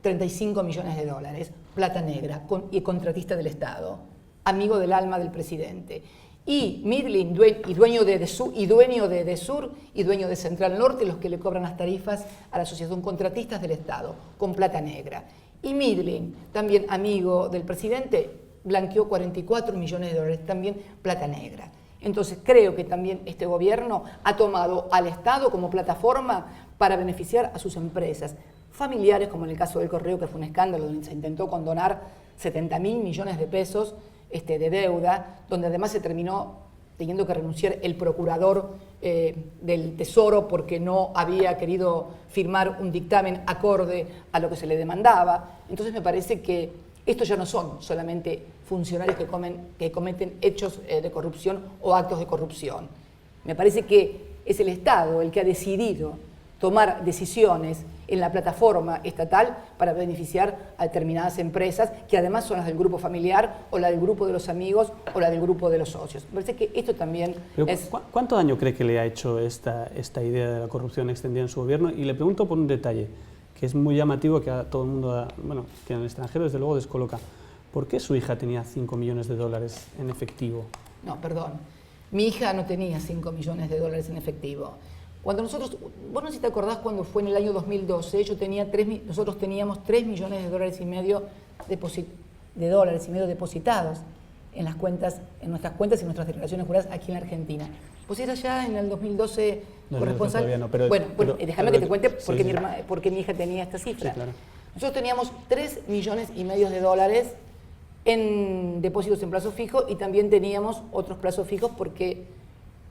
35 millones de dólares, plata negra, y contratista del Estado, amigo del alma del presidente. Y Midland, dueño de Edesur y dueño de Central Norte, los que le cobran las tarifas a la asociación contratistas del Estado, con plata negra. Y Midland, también amigo del presidente, blanqueó 44 millones de dólares, también plata negra. Entonces creo que también este gobierno ha tomado al Estado como plataforma para beneficiar a sus empresas familiares, como en el caso del Correo, que fue un escándalo, donde se intentó condonar 70.000 millones de pesos de deuda, donde además se terminó teniendo que renunciar el procurador del Tesoro porque no había querido firmar un dictamen acorde a lo que se le demandaba. Entonces me parece que estos ya no son solamente funcionarios que cometen hechos de corrupción o actos de corrupción. Me parece que es el Estado el que ha decidido tomar decisiones en la plataforma estatal para beneficiar a determinadas empresas, que además son las del grupo familiar, o la del grupo de los amigos, o la del grupo de los socios. Me parece que esto también es... ¿Cuánto daño cree que le ha hecho esta idea de la corrupción extendida en su gobierno? Y le pregunto por un detalle, que es muy llamativo, que a todo el mundo, bueno, que en el extranjero desde luego descoloca. ¿Por qué su hija tenía 5 millones de dólares en efectivo? No, perdón. Mi hija no tenía 5 millones de dólares en efectivo. Cuando nosotros, vos no sé si te acordás cuando fue en el año 2012, nosotros teníamos 3 millones de dólares y medio depositados en las cuentas, en nuestras cuentas y en nuestras declaraciones juradas aquí en la Argentina. Pues era ya en el 2012 corresponsal. No, bueno, déjame que te cuente porque, sí. Porque mi hija tenía esta cifra. Sí, claro. Nosotros teníamos 3 millones y medio de dólares en depósitos en plazo fijo y también teníamos otros plazos fijos porque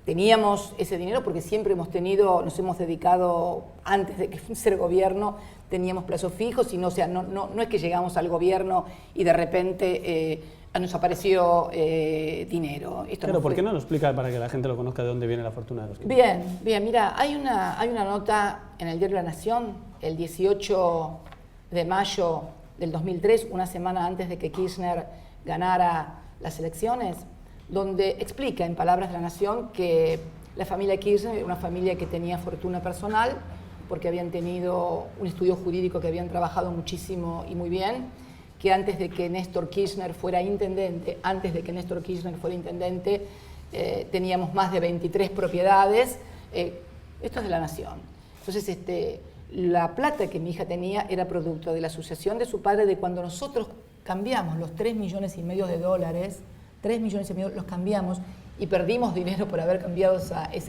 teníamos ese dinero porque siempre nos hemos dedicado, antes de ser gobierno, teníamos plazos fijos y no es que llegamos al gobierno y de repente nos apareció dinero. Esto Pero no ¿por fue... qué no lo explica para que la gente lo conozca de dónde viene la fortuna de los Kirchner? Bien, mira, hay una nota en el diario La Nación, el 18 de mayo del 2003, una semana antes de que Kirchner ganara las elecciones, donde explica en palabras de La Nación que la familia Kirchner era una familia que tenía fortuna personal porque habían tenido un estudio jurídico que habían trabajado muchísimo y muy bien, que antes de que Néstor Kirchner fuera intendente, teníamos más de 23 propiedades. Esto es de La Nación. Entonces, la plata que mi hija tenía era producto de la sucesión de su padre, de cuando nosotros cambiamos los 3 millones y medio de dólares, 3 millones y medio los cambiamos y perdimos dinero por haber cambiado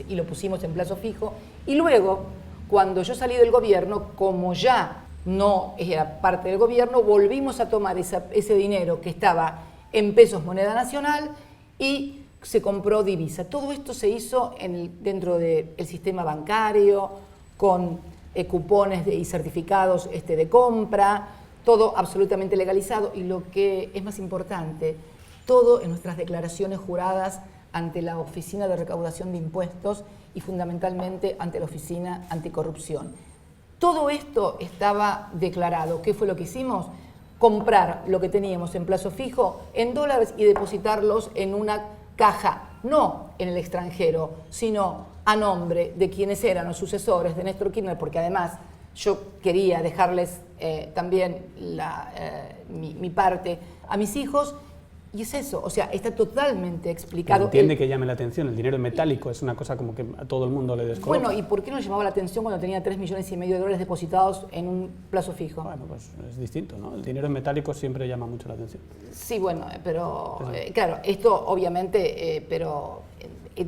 y lo pusimos en plazo fijo. Y luego, cuando yo salí del gobierno, como ya no era parte del gobierno, volvimos a tomar ese dinero que estaba en pesos moneda nacional y se compró divisa. Todo esto se hizo dentro del sistema bancario, con cupones y certificados de compra, todo absolutamente legalizado y lo que es más importante, todo en nuestras declaraciones juradas ante la Oficina de Recaudación de Impuestos y fundamentalmente ante la Oficina Anticorrupción. Todo esto estaba declarado. ¿Qué fue lo que hicimos? Comprar lo que teníamos en plazo fijo en dólares y depositarlos en una caja, no en el extranjero, sino a nombre de quienes eran los sucesores de Néstor Kirchner, porque además yo quería dejarles también mi parte a mis hijos, y es eso, o sea, está totalmente explicado. Entiende que llame la atención, el dinero en metálico es una cosa como que a todo el mundo le descoloca. Bueno, ¿y por qué no llamaba la atención cuando tenía 3 millones y medio de dólares depositados en un plazo fijo? Bueno, pues es distinto, ¿no? El dinero en metálico siempre llama mucho la atención. Sí, bueno, pero claro, esto obviamente, pero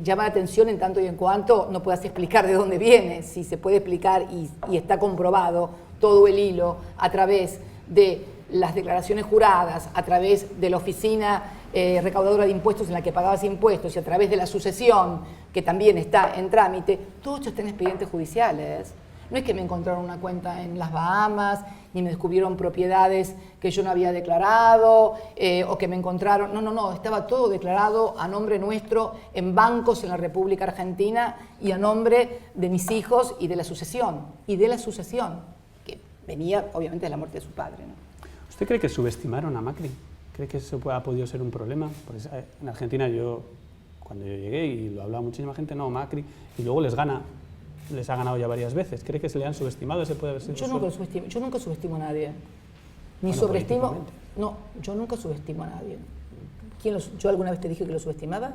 llama la atención en tanto y en cuanto no puedas explicar de dónde viene. Si se puede explicar y está comprobado todo el hilo a través de las declaraciones juradas, a través de la oficina recaudadora de impuestos en la que pagabas impuestos y a través de la sucesión, que también está en trámite, todo esto está en expedientes judiciales. No es que me encontraron una cuenta en las Bahamas, ni me descubrieron propiedades que yo no había declarado, o que me encontraron... No, estaba todo declarado a nombre nuestro en bancos en la República Argentina y a nombre de mis hijos y de la sucesión, que venía obviamente de la muerte de su padre, ¿no? ¿Usted cree que subestimaron a Macri? ¿Cree que eso ha podido ser un problema? Porque en Argentina cuando yo llegué y lo hablaba muchísima gente, no, Macri, y luego les ha ganado ya varias veces. ¿Cree que se le han subestimado? ¿Ese puede haber sido yo nunca subestimo a nadie. Ni bueno, sobreestimo... No, yo nunca subestimo a nadie. ¿Yo alguna vez te dije que lo subestimaba?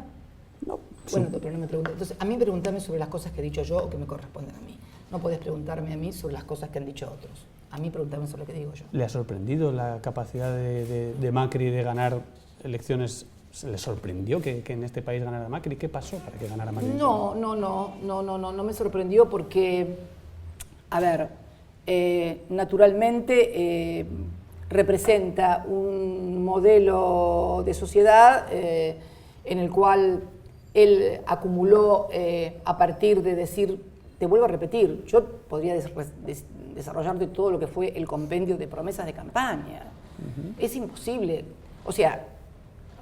No. Bueno, pero no me preguntes. Entonces, a mí preguntarme sobre las cosas que he dicho yo o que me corresponden a mí. No podés preguntarme a mí sobre las cosas que han dicho otros. A mí preguntarme sobre lo que digo yo. ¿Le ha sorprendido la capacidad de Macri de ganar elecciones? ¿Le sorprendió que en este país ganara Macri? ¿Qué pasó para que ganara Macri? No me sorprendió porque, a ver, naturalmente representa un modelo de sociedad en el cual él acumuló a partir de decir, te vuelvo a repetir, yo podría desarrollarte todo lo que fue el compendio de promesas de campaña. Es imposible. O sea,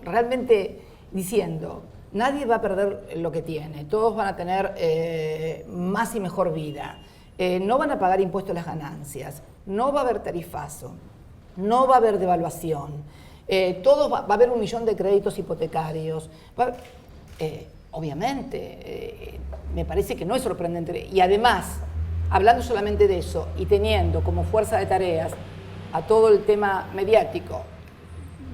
realmente diciendo, nadie va a perder lo que tiene, todos van a tener más y mejor vida. no van a pagar impuestos a las ganancias, no va a haber tarifazo, no va a haber devaluación, va a haber 1 millón de créditos hipotecarios. Obviamente, me parece que no es sorprendente. Y además, hablando solamente de eso y teniendo como fuerza de tareas a todo el tema mediático,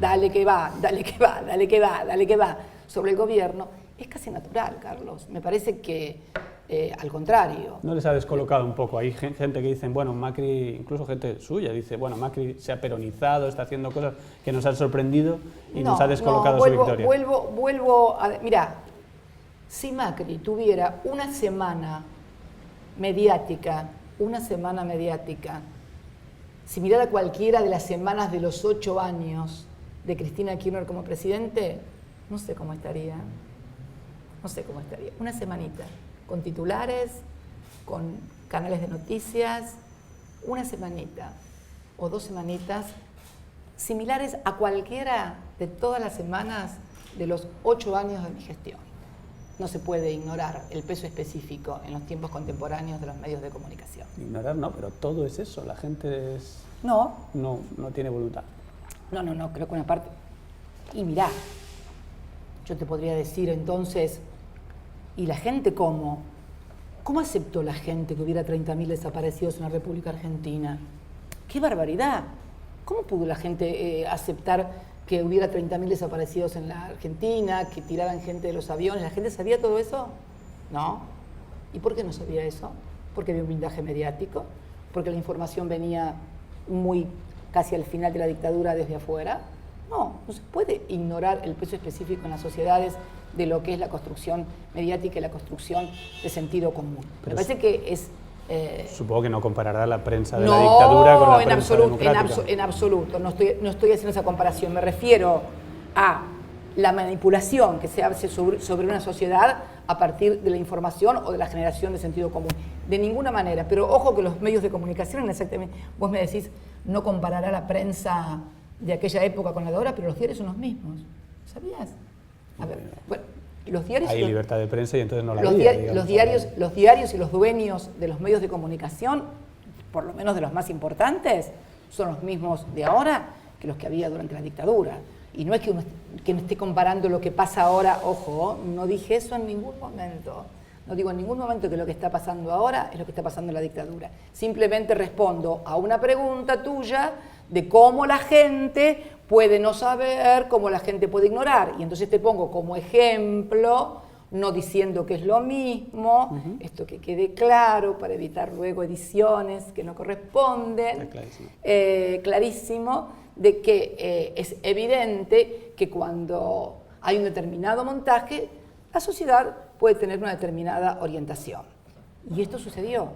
dale que va, dale que va, dale que va, dale que va, sobre el gobierno, es casi natural, Carlos. Me parece que, al contrario. ¿No les ha descolocado un poco? Hay gente que dice, bueno, Macri, incluso gente suya, dice, bueno, Macri se ha peronizado, está haciendo cosas que nos han sorprendido y nos ha descolocado su victoria. Vuelvo a... Mirá, si Macri tuviera una semana mediática, similar a cualquiera de las semanas de los 8 años de Cristina Kirchner como presidente, no sé cómo estaría. Una semanita, con titulares, con canales de noticias, una semanita o 2 semanitas, similares a cualquiera de todas las semanas de los 8 años de mi gestión. No se puede ignorar el peso específico en los tiempos contemporáneos de los medios de comunicación. Ignorar no, pero todo es eso, la gente no tiene voluntad. No, creo que una parte... Y mirá, yo te podría decir entonces, ¿y la gente cómo? ¿Cómo aceptó la gente que hubiera 30.000 desaparecidos en la República Argentina? ¡Qué barbaridad! ¿Cómo pudo la gente aceptar que hubiera 30.000 desaparecidos en la Argentina, que tiraran gente de los aviones? ¿La gente sabía todo eso? No. ¿Y por qué no sabía eso? Porque había un blindaje mediático, porque la información venía casi al final de la dictadura desde afuera. No se puede ignorar el peso específico en las sociedades de lo que es la construcción mediática y la construcción de sentido común. Me parece que es... Supongo que no comparará la prensa de la dictadura con la prensa democrática. En absoluto, no estoy haciendo esa comparación. Me refiero a la manipulación que se hace sobre una sociedad a partir de la información o de la generación de sentido común. De ninguna manera, pero ojo que los medios de comunicación, exactamente, vos me decís, no comparará la prensa de aquella época con la de ahora, pero los diarios son los mismos. ¿Sabías? A ver, bueno, los diarios... Hay libertad de prensa y entonces no la había. Los diarios y los dueños de los medios de comunicación, por lo menos de los más importantes, son los mismos de ahora que los que había durante la dictadura. Y no es que no esté comparando lo que pasa ahora, ojo, no dije eso en ningún momento. No digo en ningún momento que lo que está pasando ahora es lo que está pasando en la dictadura. Simplemente respondo a una pregunta tuya de cómo la gente puede no saber, cómo la gente puede ignorar. Y entonces te pongo como ejemplo, no diciendo que es lo mismo, esto que quede claro para evitar luego ediciones que no corresponden. Clarísimo, de que es evidente que cuando hay un determinado montaje, la sociedad puede tener una determinada orientación. Y esto sucedió,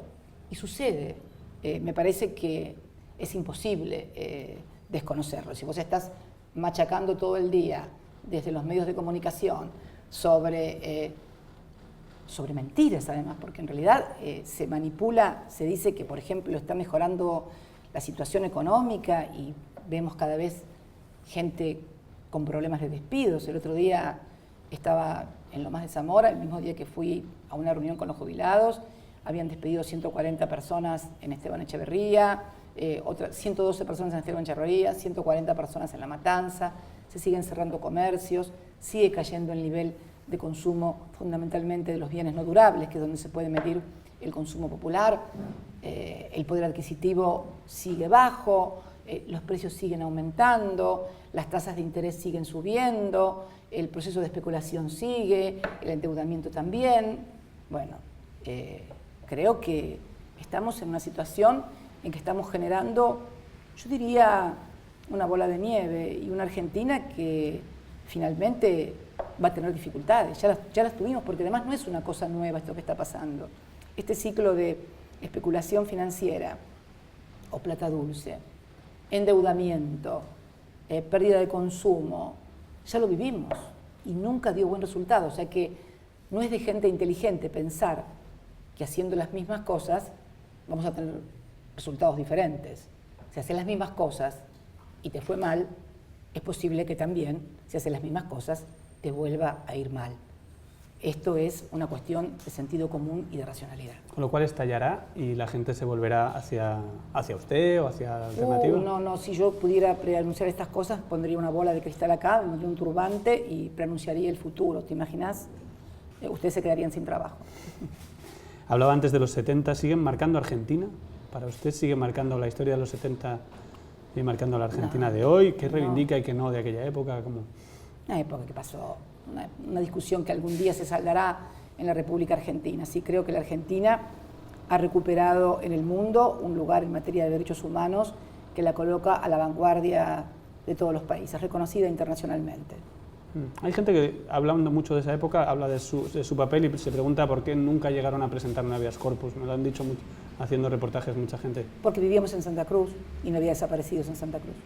y sucede. Me parece que es imposible desconocerlo. Si vos estás machacando todo el día desde los medios de comunicación sobre mentiras, además, porque en realidad se manipula, se dice que, por ejemplo, está mejorando la situación económica y vemos cada vez gente con problemas de despidos. El otro día estaba en Lomas de Zamora, el mismo día que fui a una reunión con los jubilados, habían despedido 140 personas en Esteban Echeverría, 112 personas en Esteban Echeverría, 140 personas en La Matanza, se siguen cerrando comercios, sigue cayendo el nivel de consumo fundamentalmente de los bienes no durables, que es donde se puede medir el consumo popular, el poder adquisitivo sigue bajo, los precios siguen aumentando, las tasas de interés siguen subiendo, el proceso de especulación sigue, el endeudamiento también. Bueno, creo que estamos en una situación en que estamos generando, yo diría, una bola de nieve y una Argentina que finalmente va a tener dificultades. Ya las tuvimos, porque además no es una cosa nueva esto que está pasando. Este ciclo de especulación financiera o plata dulce, endeudamiento, pérdida de consumo, ya lo vivimos y nunca dio buen resultado. O sea que no es de gente inteligente pensar que haciendo las mismas cosas vamos a tener resultados diferentes. Si haces las mismas cosas y te fue mal, es posible que también, si haces las mismas cosas, te vuelva a ir mal. Esto es una cuestión de sentido común y de racionalidad. Con lo cual estallará y la gente se volverá hacia usted o hacia Alternativa. No, si yo pudiera preanunciar estas cosas, pondría una bola de cristal acá, me pondría un turbante y preanunciaría el futuro. ¿Te imaginas? Ustedes se quedarían sin trabajo. Hablaba antes de los 70, ¿siguen marcando Argentina? ¿Para usted sigue marcando la historia de los 70 y marcando la Argentina de hoy? ¿Qué reivindica y qué no de aquella época? ¿Cómo? Una época que pasó, una discusión que algún día se saldará en la República Argentina. Sí, creo que la Argentina ha recuperado en el mundo un lugar en materia de derechos humanos que la coloca a la vanguardia de todos los países, reconocida internacionalmente. Hay gente que, hablando mucho de esa época, habla de su papel y se pregunta por qué nunca llegaron a presentar un habeas corpus. Me lo han dicho mucho, haciendo reportajes mucha gente. Porque vivíamos en Santa Cruz y no había desaparecidos en Santa Cruz.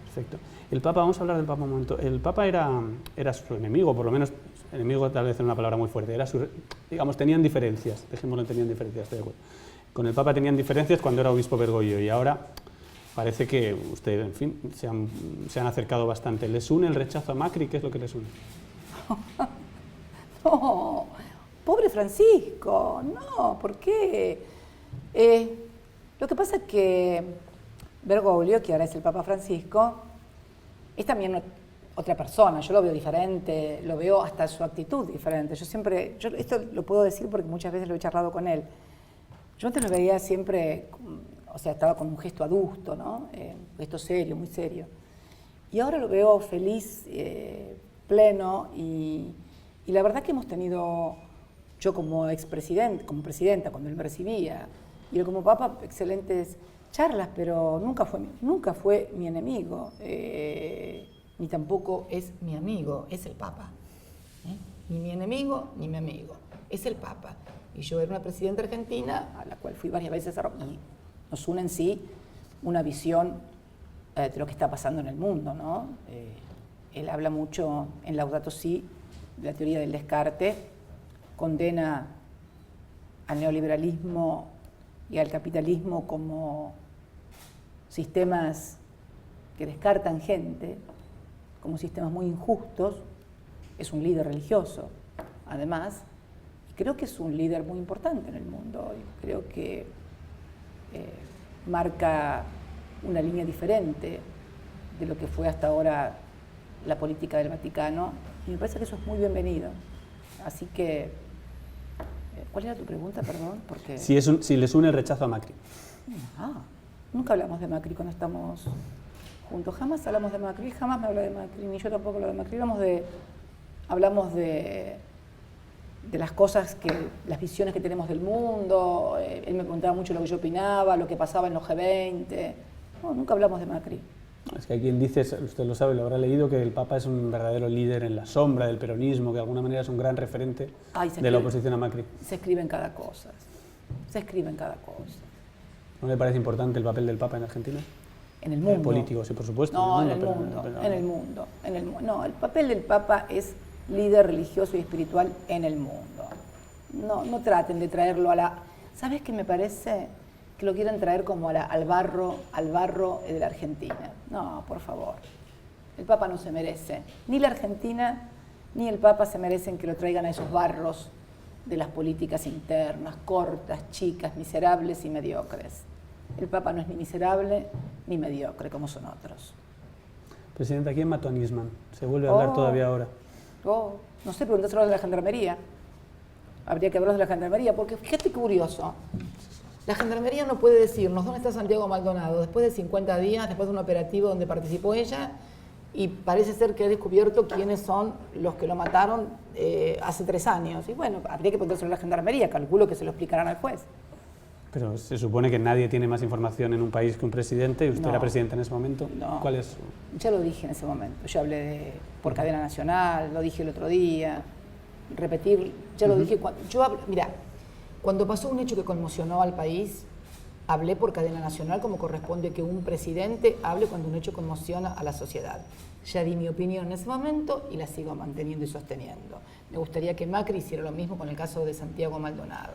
Perfecto. El Papa, vamos a hablar del Papa un momento. El Papa era su enemigo, por lo menos, enemigo tal vez es una palabra muy fuerte, digamos, tenían diferencias, dejémoslo, tenían diferencias, estoy de acuerdo. Con el Papa tenían diferencias cuando era obispo Bergoglio y ahora parece que usted, en fin, se han acercado bastante. ¿Les une el rechazo a Macri? ¿Qué es lo que les une? No, pobre Francisco, no, ¿por qué? Lo que pasa es que Bergoglio, que ahora es el Papa Francisco, es también otra persona. Yo lo veo diferente, lo veo hasta su actitud diferente. Esto lo puedo decir porque muchas veces lo he charlado con él. Yo antes lo veía siempre, o sea, estaba con un gesto adusto, ¿no? Un gesto serio, muy serio. Y ahora lo veo feliz, pleno, y la verdad que hemos tenido, yo como expresidente, como presidenta, cuando él me recibía, y él como Papa, excelentes charlas, pero nunca fue mi enemigo, ni tampoco es mi amigo, es el Papa. Ni mi enemigo, ni mi amigo, es el Papa. Y yo era una presidenta argentina, a la cual fui varias veces a Roma, y nos une en sí una visión de lo que está pasando en el mundo, ¿no? Él habla mucho en Laudato Si de la teoría del descarte, condena al neoliberalismo y al capitalismo como sistemas que descartan gente, como sistemas muy injustos. Es un líder religioso, además, y creo que es un líder muy importante en el mundo. Creo que marca una línea diferente de lo que fue hasta ahora la política del Vaticano, y me parece que eso es muy bienvenido. Así que, ¿cuál era tu pregunta, perdón? Porque... Si les une el rechazo a Macri. Nunca hablamos de Macri cuando estamos juntos, jamás hablamos de Macri, jamás me habla de Macri, ni yo tampoco hablo de Macri. Hablamos de las cosas, las visiones que tenemos del mundo. Él me preguntaba mucho lo que yo opinaba, lo que pasaba en los G20. No, nunca hablamos de Macri. Es que hay quien dice, usted lo sabe, lo habrá leído, que el Papa es un verdadero líder en la sombra del peronismo, que de alguna manera es un gran referente de la oposición a Macri. Se escribe en cada cosa, ¿No le parece importante el papel del Papa en Argentina? En el mundo. Político, sí, por supuesto. No, en el mundo. No, el papel del Papa es líder religioso y espiritual en el mundo. No traten de traerlo a la... ¿Sabes qué me parece? Que lo quieren traer como al barro de la Argentina. No, por favor. El Papa no se merece. Ni la Argentina ni el Papa se merecen que lo traigan a esos barros de las políticas internas, cortas, chicas, miserables y mediocres. El Papa no es ni miserable ni mediocre, como son otros. Presidenta, ¿quién mató a Nisman? ¿Se vuelve a hablar todavía ahora? No sé, preguntáselo de la Gendarmería. Habría que hablar de la Gendarmería, porque fíjate qué curioso. La Gendarmería no puede decirnos dónde está Santiago Maldonado después de 50 días, después de un operativo donde participó ella, y parece ser que ha descubierto quiénes son los que lo mataron hace 3 años. Y bueno, habría que preguntárselo a la Gendarmería, calculo que se lo explicarán al juez. Pero se supone que nadie tiene más información en un país que un presidente, y usted era presidenta en ese momento. No, ¿Cuál es? Ya lo dije en ese momento. Yo hablé por cadena nacional, lo dije el otro día. Repetir, ya lo dije. Mira, cuando pasó un hecho que conmocionó al país, hablé por cadena nacional como corresponde que un presidente hable cuando un hecho conmociona a la sociedad. Ya di mi opinión en ese momento y la sigo manteniendo y sosteniendo. Me gustaría que Macri hiciera lo mismo con el caso de Santiago Maldonado.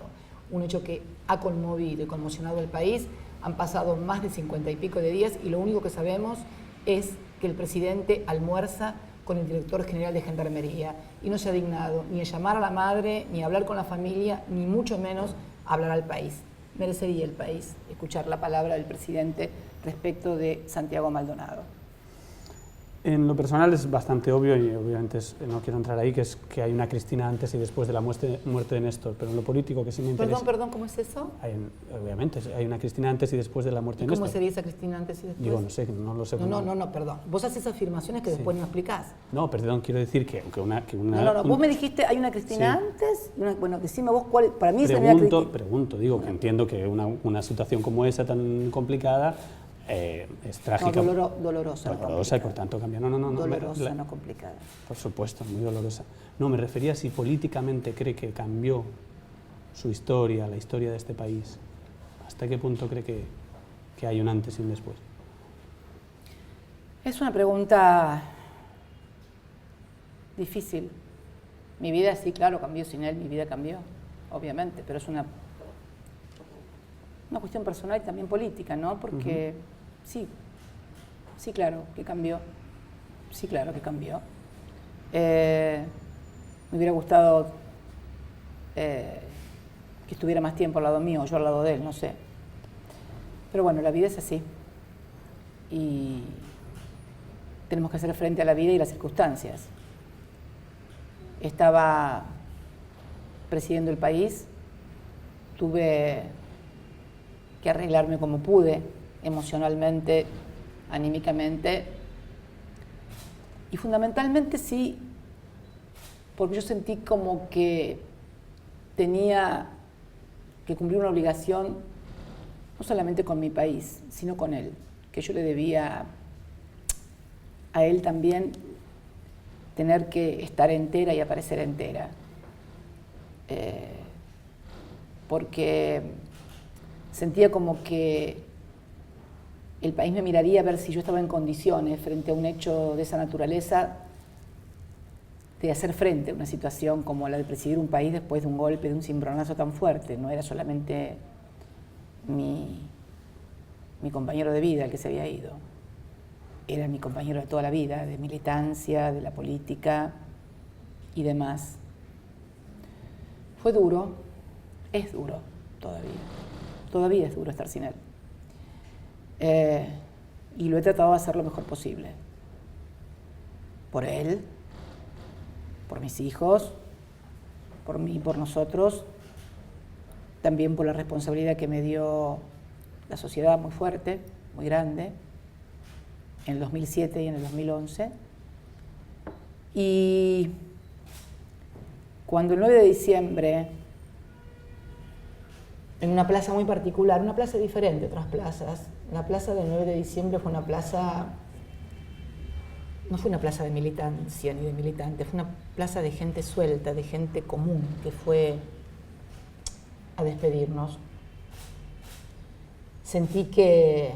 Un hecho que ha conmovido y conmocionado al país. Han pasado más de 50 y pico de días y lo único que sabemos es que el presidente almuerza con el director general de Gendarmería y no se ha dignado ni a llamar a la madre, ni a hablar con la familia, ni mucho menos hablar al país. Merecería el país escuchar la palabra del presidente respecto de Santiago Maldonado. En lo personal es bastante obvio, y obviamente no quiero entrar ahí, que es que hay una Cristina antes y después de la muerte de Néstor, pero en lo político que sí me interesa... Perdón, ¿cómo es eso? Obviamente, hay una Cristina antes y después de la muerte de Néstor. ¿Cómo sería esa Cristina antes y después? Digo, no sé, no lo sé. No, perdón. Vos haces afirmaciones que después no explicás. No, perdón, quiero decir que una... No, vos me dijiste, hay una Cristina antes, bueno, decime vos cuál, para mí esa Pregunto, digo, que entiendo que una situación como esa tan complicada... es trágica. No, dolorosa. Dolorosa y por tanto cambia. No. Dolorosa, no complicada. Por supuesto, muy dolorosa. No, me refería a si políticamente cree que cambió su historia, la historia de este país. ¿Hasta qué punto cree que hay un antes y un después? Es una pregunta difícil. Mi vida sí, claro, cambió sin él, mi vida cambió, obviamente, pero es una cuestión personal y también política, ¿no? Porque sí, claro que cambió. Sí, claro que cambió. Me hubiera gustado que estuviera más tiempo al lado mío, o yo al lado de él, no sé. Pero bueno, la vida es así. Y tenemos que hacer frente a la vida y las circunstancias. Estaba presidiendo el país, tuve que arreglarme como pude, emocionalmente, anímicamente, y fundamentalmente sí, porque yo sentí como que tenía que cumplir una obligación, no solamente con mi país, sino con él, que yo le debía a él también tener que estar entera y aparecer entera, porque sentía como que el país me miraría a ver si yo estaba en condiciones frente a un hecho de esa naturaleza de hacer frente a una situación como la de presidir un país después de un golpe, de un cimbronazo tan fuerte. No era solamente mi compañero de vida el que se había ido, era mi compañero de toda la vida, de militancia, de la política y demás. Fue duro, es duro todavía. Todavía es duro estar sin él. Y lo he tratado de hacer lo mejor posible. Por él, por mis hijos, por mí, por nosotros, también por la responsabilidad que me dio la sociedad muy fuerte, muy grande, en el 2007 y en el 2011. Y cuando el 9 de diciembre, en una plaza muy particular, una plaza diferente a otras plazas, la plaza del 9 de diciembre fue una plaza, no fue una plaza de militancia ni de militantes, fue una plaza de gente suelta, de gente común, que fue a despedirnos. Sentí que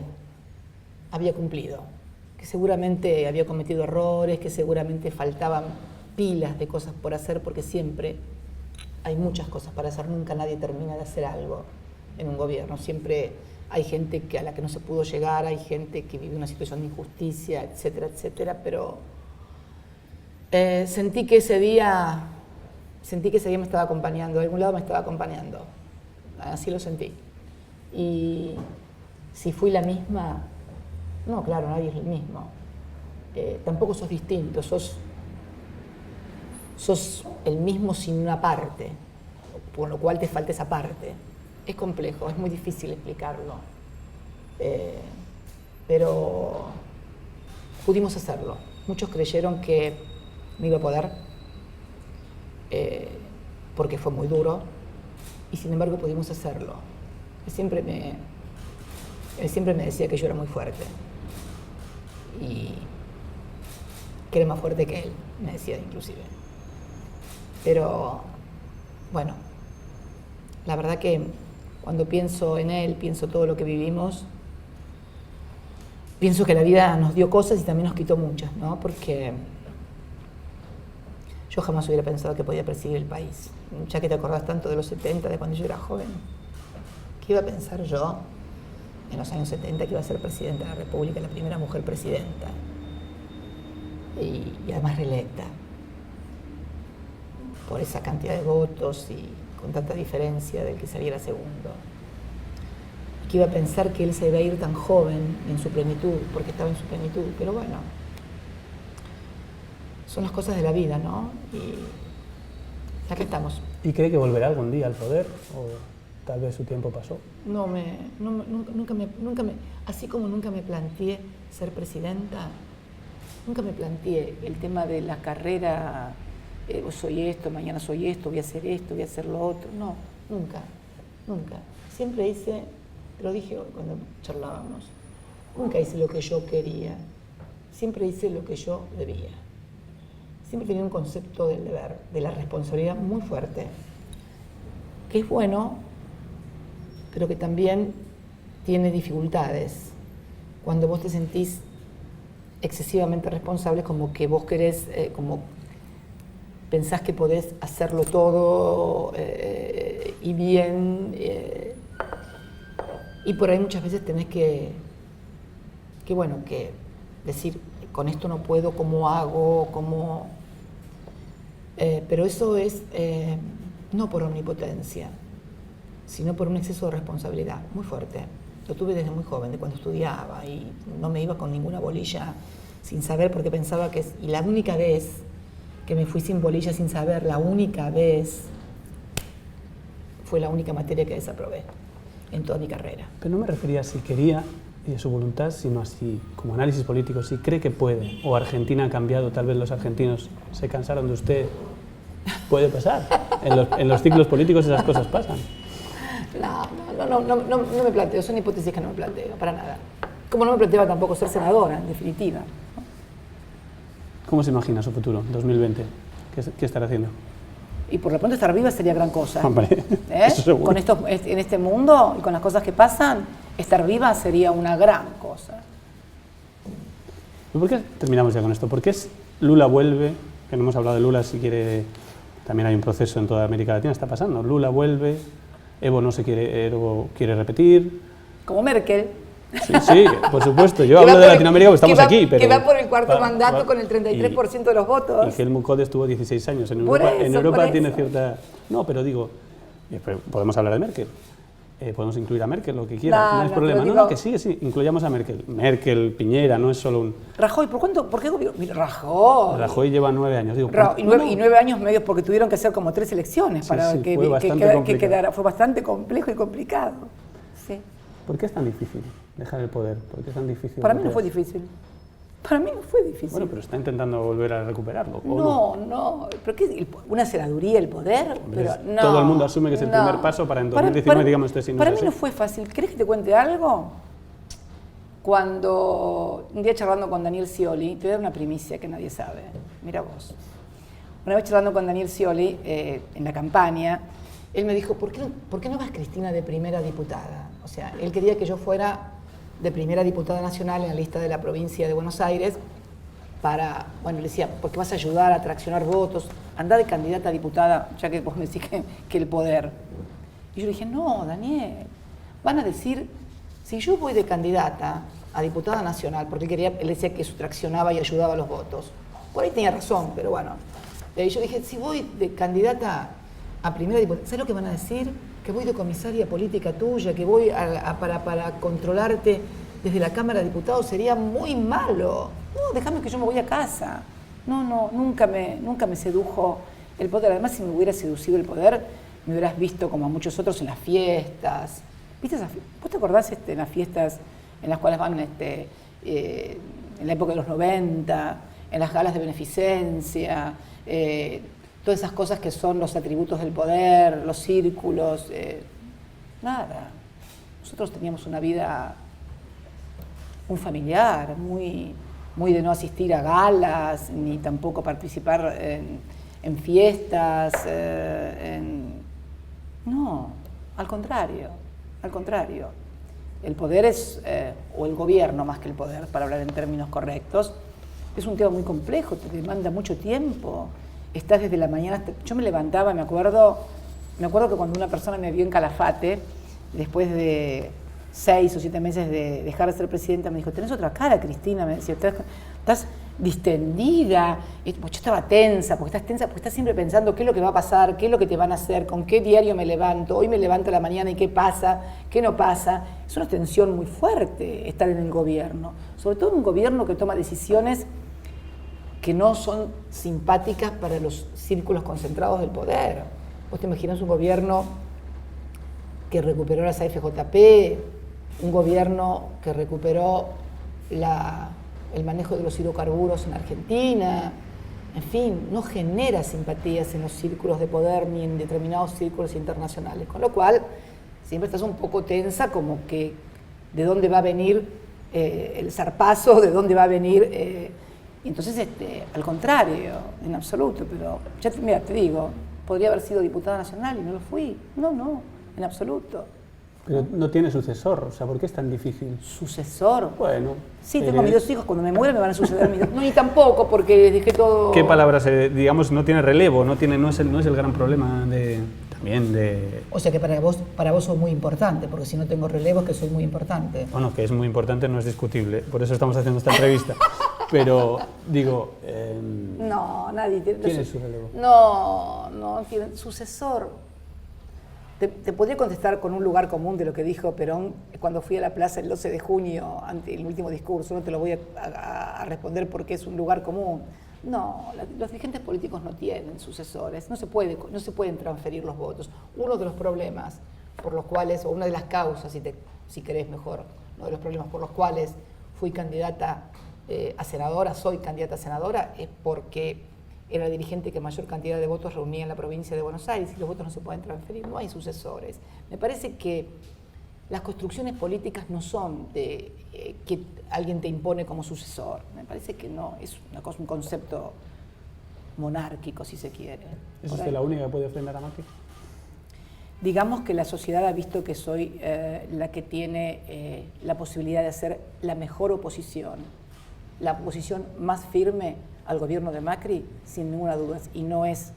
había cumplido, que seguramente había cometido errores, que seguramente faltaban pilas de cosas por hacer, porque siempre hay muchas cosas para hacer, nunca nadie termina de hacer algo en un gobierno, siempre hay gente a la que no se pudo llegar, hay gente que vive una situación de injusticia, etcétera, etcétera, pero sentí que ese día me estaba acompañando, de algún lado me estaba acompañando, así lo sentí. Y si fui la misma, no, claro, nadie es el mismo, tampoco sos distinto, sos el mismo sin una parte, por lo cual te falta esa parte. Es complejo, es muy difícil explicarlo, pero pudimos hacerlo. Muchos creyeron que no iba a poder, porque fue muy duro, y sin embargo pudimos hacerlo. Él siempre me decía que yo era muy fuerte, y que era más fuerte que él, me decía inclusive. Pero, bueno, la verdad que cuando pienso en él, pienso todo lo que vivimos, pienso que la vida nos dio cosas y también nos quitó muchas, ¿no? Porque yo jamás hubiera pensado que podía presidir el país. Ya que te acordás tanto de los 70, de cuando yo era joven, ¿qué iba a pensar yo en los años 70 que iba a ser presidenta de la República, la primera mujer presidenta? y además reelecta por esa cantidad de votos y con tanta diferencia del que saliera segundo. Que iba a pensar que él se iba a ir tan joven en su plenitud, porque estaba en su plenitud, pero bueno, son las cosas de la vida, ¿no? Y acá estamos. ¿Y cree que volverá algún día al poder? ¿O tal vez su tiempo pasó? Nunca me, así como nunca me planteé ser presidenta, nunca me planteé el tema de la carrera, soy esto, mañana soy esto, voy a hacer esto, voy a hacer lo otro. No, nunca. Siempre hice, te lo dije hoy cuando charlábamos, nunca hice lo que yo quería, siempre hice lo que yo debía. Siempre tenía un concepto del deber, de la responsabilidad muy fuerte, que es bueno, pero que también tiene dificultades. Cuando vos te sentís excesivamente responsable, como que vos querés, como pensás que podés hacerlo todo y bien, y por ahí muchas veces tenés que decir, con esto no puedo, ¿cómo hago? Pero eso es no por omnipotencia, sino por un exceso de responsabilidad muy fuerte. Lo tuve desde muy joven, de cuando estudiaba, y no me iba con ninguna bolilla sin saber, porque pensaba que y la única vez que me fui sin bolilla sin saber, la única vez, fue la única materia que desaprobé en toda mi carrera. Pero no me refería a si quería y a su voluntad, sino así como análisis político, si cree que puede, o Argentina ha cambiado, tal vez los argentinos se cansaron de usted. Puede pasar, en los ciclos políticos esas cosas pasan. No me planteo, son hipótesis que no me planteo, para nada. Como no me planteaba tampoco ser senadora, en definitiva. ¿Cómo se imagina su futuro, 2020? ¿Qué estará haciendo? Y por lo pronto estar viva sería gran cosa. Hombre, eso seguro. En este mundo y con las cosas que pasan, estar viva sería una gran cosa. ¿Por qué terminamos ya con esto? ¿Por qué Lula vuelve? Que no hemos hablado de Lula, si quiere, también hay un proceso en toda América Latina, está pasando. Lula vuelve, Evo quiere repetir. Como Merkel. Sí, por supuesto. Yo hablo de Latinoamérica porque estamos aquí. Pero que va por el cuarto mandato con el 33% de los votos. Y Helmut Kohl estuvo 16 años. En Europa tiene cierta... No, pero digo, podemos hablar de Merkel. Podemos incluir a Merkel, lo que quiera, no es problema. No, que sí, incluyamos a Merkel. Merkel, Piñera, no es solo un... Rajoy, ¿por qué gobierno? Rajoy lleva 9 años. Digo, y 9 años medios porque tuvieron que hacer como 3 elecciones para que quedara. Fue bastante complejo y complicado. Sí. ¿Por qué es tan difícil dejar el poder? ¿Por qué es tan difícil? Para mí no fue difícil. Para mí no fue difícil. Bueno, pero está intentando volver a recuperarlo. No. ¿Pero qué? ¿Una senaduría el poder? Pero no, todo el mundo asume que es el primer paso para en 2019, digamos, usted Para mí no fue fácil. ¿Querés que te cuente algo? Cuando, un día charlando con Daniel Scioli, te voy a dar una primicia que nadie sabe. Mira vos. Una vez charlando con Daniel Scioli, en la campaña, él me dijo, ¿por qué no vas, Cristina, de primera diputada? O sea, él quería que yo fuera de primera diputada nacional en la lista de la provincia de Buenos Aires le decía, porque vas a ayudar a traccionar votos, anda de candidata a diputada, ya que vos me decís que el poder. Y yo le dije, no, Daniel, van a decir, si yo voy de candidata a diputada nacional, porque él decía que eso traccionaba y ayudaba a los votos. Por ahí tenía razón, pero bueno. Y yo dije, si voy de candidata a primera diputada, ¿sabes lo que van a decir? Que voy de comisaria política tuya, que voy para controlarte desde la Cámara de Diputados, sería muy malo. No, déjame que yo me voy a casa. No, nunca me sedujo el poder. Además, si me hubiera seducido el poder, me hubieras visto como a muchos otros en las fiestas. ¿Viste esas fiestas? ¿Vos te acordás en las fiestas en las cuales van en la época de los 90, en las galas de beneficencia, todas esas cosas que son los atributos del poder, los círculos? Nada. Nosotros teníamos una vida muy familiar, muy de no asistir a galas, ni tampoco participar en fiestas. No, al contrario. El poder es, o el gobierno más que el poder, para hablar en términos correctos, es un tema muy complejo, te demanda mucho tiempo. Estás desde la mañana yo me levantaba, me acuerdo que cuando una persona me vio en Calafate, después de 6 o 7 meses de dejar de ser presidenta, me dijo, tenés otra cara, Cristina, me decía, estás distendida. Y yo estaba tensa, porque estás siempre pensando qué es lo que va a pasar, qué es lo que te van a hacer, con qué diario me levanto, hoy me levanto a la mañana y qué pasa, qué no pasa. Es una tensión muy fuerte estar en el gobierno, sobre todo un gobierno que toma decisiones que no son simpáticas para los círculos concentrados del poder. Vos te imaginás un gobierno que recuperó las AFJP, un gobierno que recuperó el manejo de los hidrocarburos en Argentina, en fin, no genera simpatías en los círculos de poder ni en determinados círculos internacionales, con lo cual siempre estás un poco tensa, como que de dónde va a venir el zarpazo, de dónde va a venir... y entonces, al contrario, en absoluto, pero ya mira, te digo, podría haber sido diputada nacional y no lo fui. No, en absoluto. Pero no tiene sucesor, o sea, ¿por qué es tan difícil? ¿Sucesor? Bueno. Sí, tengo mis 2 hijos, cuando me muera me van a suceder mis 2. No, ni tampoco, porque les dejé todo... ¿Qué palabras, digamos, no tiene relevo, no es el gran problema también de... O sea que para vos sos muy importante, porque si no tengo relevo es que soy muy importante. Bueno, que es muy importante no es discutible, por eso estamos haciendo esta entrevista. Pero, digo... no, nadie tiene... ¿Quién es su relevo? No tiene sucesor. Te podría contestar con un lugar común de lo que dijo Perón cuando fui a la plaza el 12 de junio ante el último discurso. No te lo voy a responder porque es un lugar común. No, los dirigentes políticos no tienen sucesores, no se pueden transferir los votos. Uno de los problemas por los cuales, o una de las causas, si querés mejor, uno de los problemas por los cuales fui candidata a senadora, soy candidata a senadora, es porque era el dirigente que mayor cantidad de votos reunía en la provincia de Buenos Aires y los votos no se pueden transferir, no hay sucesores. Me parece que las construcciones políticas no son de que alguien te impone como sucesor. Me parece que no, es un concepto monárquico, si se quiere. ¿Es usted la única que puede frenar a Macri? Digamos que la sociedad ha visto que soy la que tiene la posibilidad de hacer la mejor oposición, la oposición más firme al gobierno de Macri, sin ninguna duda, y no es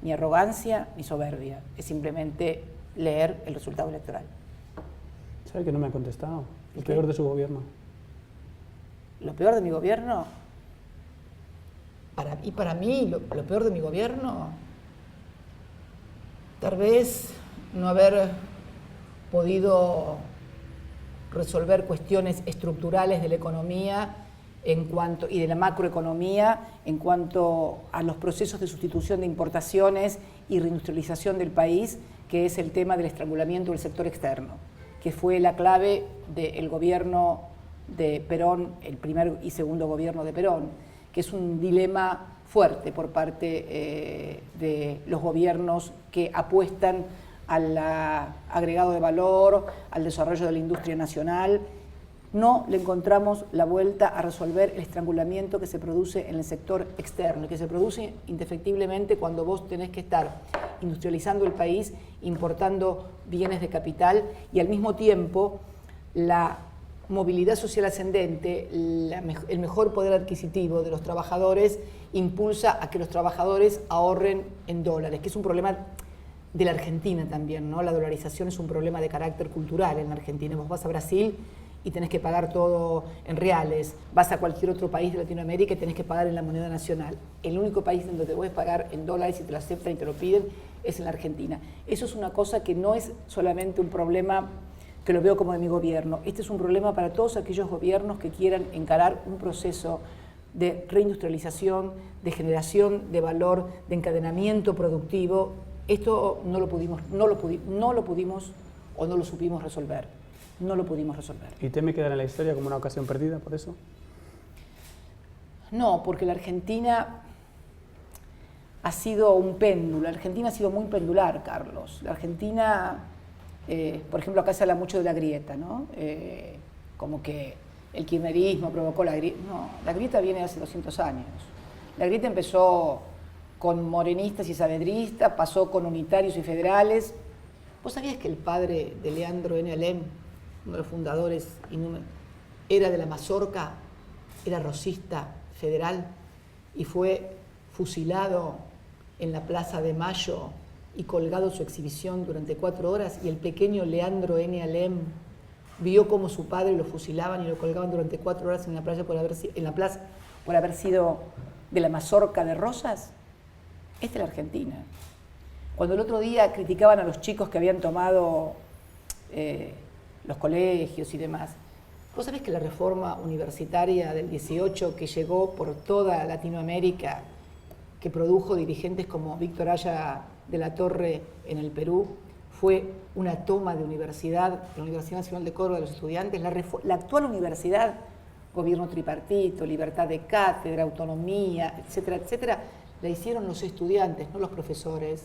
ni arrogancia ni soberbia, es simplemente leer el resultado electoral. ¿Sabe que no me ha contestado? El peor de su gobierno. ¿Lo peor de mi gobierno? Para mí, lo peor de mi gobierno, tal vez no haber podido resolver cuestiones estructurales de la economía y de la macroeconomía en cuanto a los procesos de sustitución de importaciones y reindustrialización del país, que es el tema del estrangulamiento del sector externo, que fue la clave del gobierno de Perón, el primer y segundo gobierno de Perón, que es un dilema fuerte por parte de los gobiernos que apuestan al agregado de valor, al desarrollo de la industria nacional. No le encontramos la vuelta a resolver el estrangulamiento que se produce en el sector externo y que se produce indefectiblemente cuando vos tenés que estar industrializando el país, importando bienes de capital y al mismo tiempo la movilidad social ascendente, el mejor poder adquisitivo de los trabajadores impulsa a que los trabajadores ahorren en dólares, que es un problema de la Argentina también, ¿no? La dolarización es un problema de carácter cultural en la Argentina. Vos vas a Brasil y tenés que pagar todo en reales, vas a cualquier otro país de Latinoamérica y tenés que pagar en la moneda nacional. El único país donde te puedes pagar en dólares y te lo aceptan y te lo piden es en la Argentina. Eso es una cosa que no es solamente un problema que lo veo como de mi gobierno. Este es un problema para todos aquellos gobiernos que quieran encarar un proceso de reindustrialización, de generación de valor, de encadenamiento productivo. Esto no lo pudimos o no lo supimos resolver. No lo pudimos resolver. ¿Y teme quedar en la historia como una ocasión perdida por eso? No, porque la Argentina ha sido un péndulo. La Argentina ha sido muy pendular, Carlos. La Argentina, por ejemplo, acá se habla mucho de la grieta, ¿no? Como que el kirchnerismo provocó la grieta. No, la grieta viene de hace 200 años. La grieta empezó con morenistas y saavedristas, pasó con unitarios y federales. ¿Vos sabías que el padre de Leandro N. Alem, uno de los fundadores, era de la Mazorca, era rosista federal y fue fusilado en la Plaza de Mayo y colgado su exhibición durante 4 horas? Y el pequeño Leandro N. Alem vio cómo su padre lo fusilaban y lo colgaban durante 4 horas en la playa por haber sido de la mazorca de rosas? Esta es la Argentina. Cuando el otro día criticaban a los chicos que habían tomado los colegios y demás, vos sabés que la reforma universitaria del 18 que llegó por toda Latinoamérica, que produjo dirigentes como Víctor Haya de la Torre en el Perú, fue una toma de universidad, de la Universidad Nacional de Córdoba de los estudiantes. La actual universidad, gobierno tripartito, libertad de cátedra, autonomía, etcétera, etcétera, la hicieron los estudiantes, no los profesores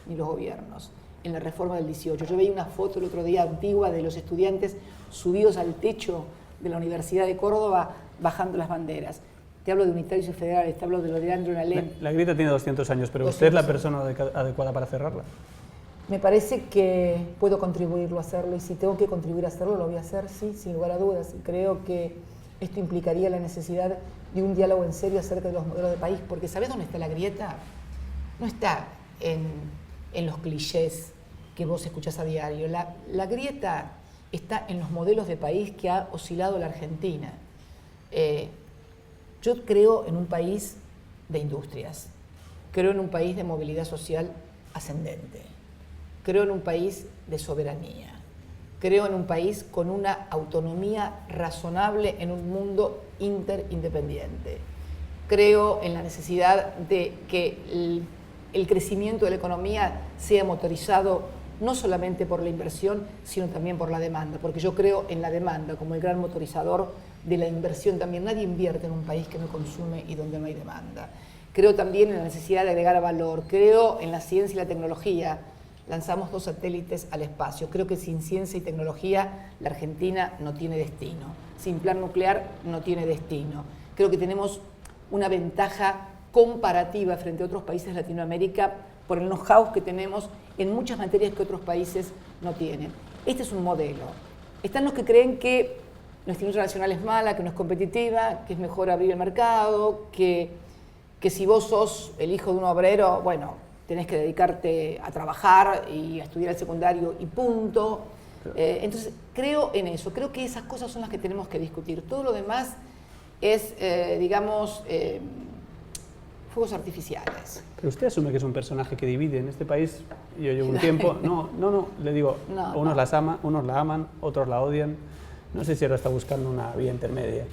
ni los gobiernos, en la reforma del 18. Yo veía una foto el otro día antigua de los estudiantes subidos al techo de la Universidad de Córdoba bajando las banderas. Te hablo de unitarios y federales, te hablo de lo de Andrew Nalem. La grieta tiene 200 años, pero usted es la persona adecuada para cerrarla. Me parece que puedo contribuirlo a hacerlo, y si tengo que contribuir a hacerlo, lo voy a hacer, sí, sin lugar a dudas. Y creo que esto implicaría la necesidad de un diálogo en serio acerca de los modelos de país, porque ¿sabés dónde está la grieta? No está en los clichés que vos escuchás a diario. La grieta está en los modelos de país que ha oscilado la Argentina. Yo creo en un país de industrias, creo en un país de movilidad social ascendente, creo en un país de soberanía, creo en un país con una autonomía razonable en un mundo interindependiente. Creo en la necesidad de que el crecimiento de la economía sea motorizado no solamente por la inversión, sino también por la demanda, porque yo creo en la demanda como el gran motorizador de la inversión también. Nadie invierte en un país que no consume y donde no hay demanda. Creo también en la necesidad de agregar valor, creo en la ciencia y la tecnología. Lanzamos 2 satélites al espacio. Creo que sin ciencia y tecnología la Argentina no tiene destino. Sin plan nuclear no tiene destino. Creo que tenemos una ventaja comparativa frente a otros países de Latinoamérica por el know-how que tenemos en muchas materias que otros países no tienen. Este es un modelo. Están los que creen que nuestra industria nacional es mala, que no es competitiva, que es mejor abrir el mercado, que si vos sos el hijo de un obrero, bueno, tenés que dedicarte a trabajar y a estudiar el secundario y punto. Entonces, creo en eso. Creo que esas cosas son las que tenemos que discutir. Todo lo demás es, digamos, fuegos artificiales. Pero usted asume que es un personaje que divide en este país. Yo llevo un tiempo... No, le digo, unos la aman, otros la odian. No sé si ahora está buscando una vía intermedia.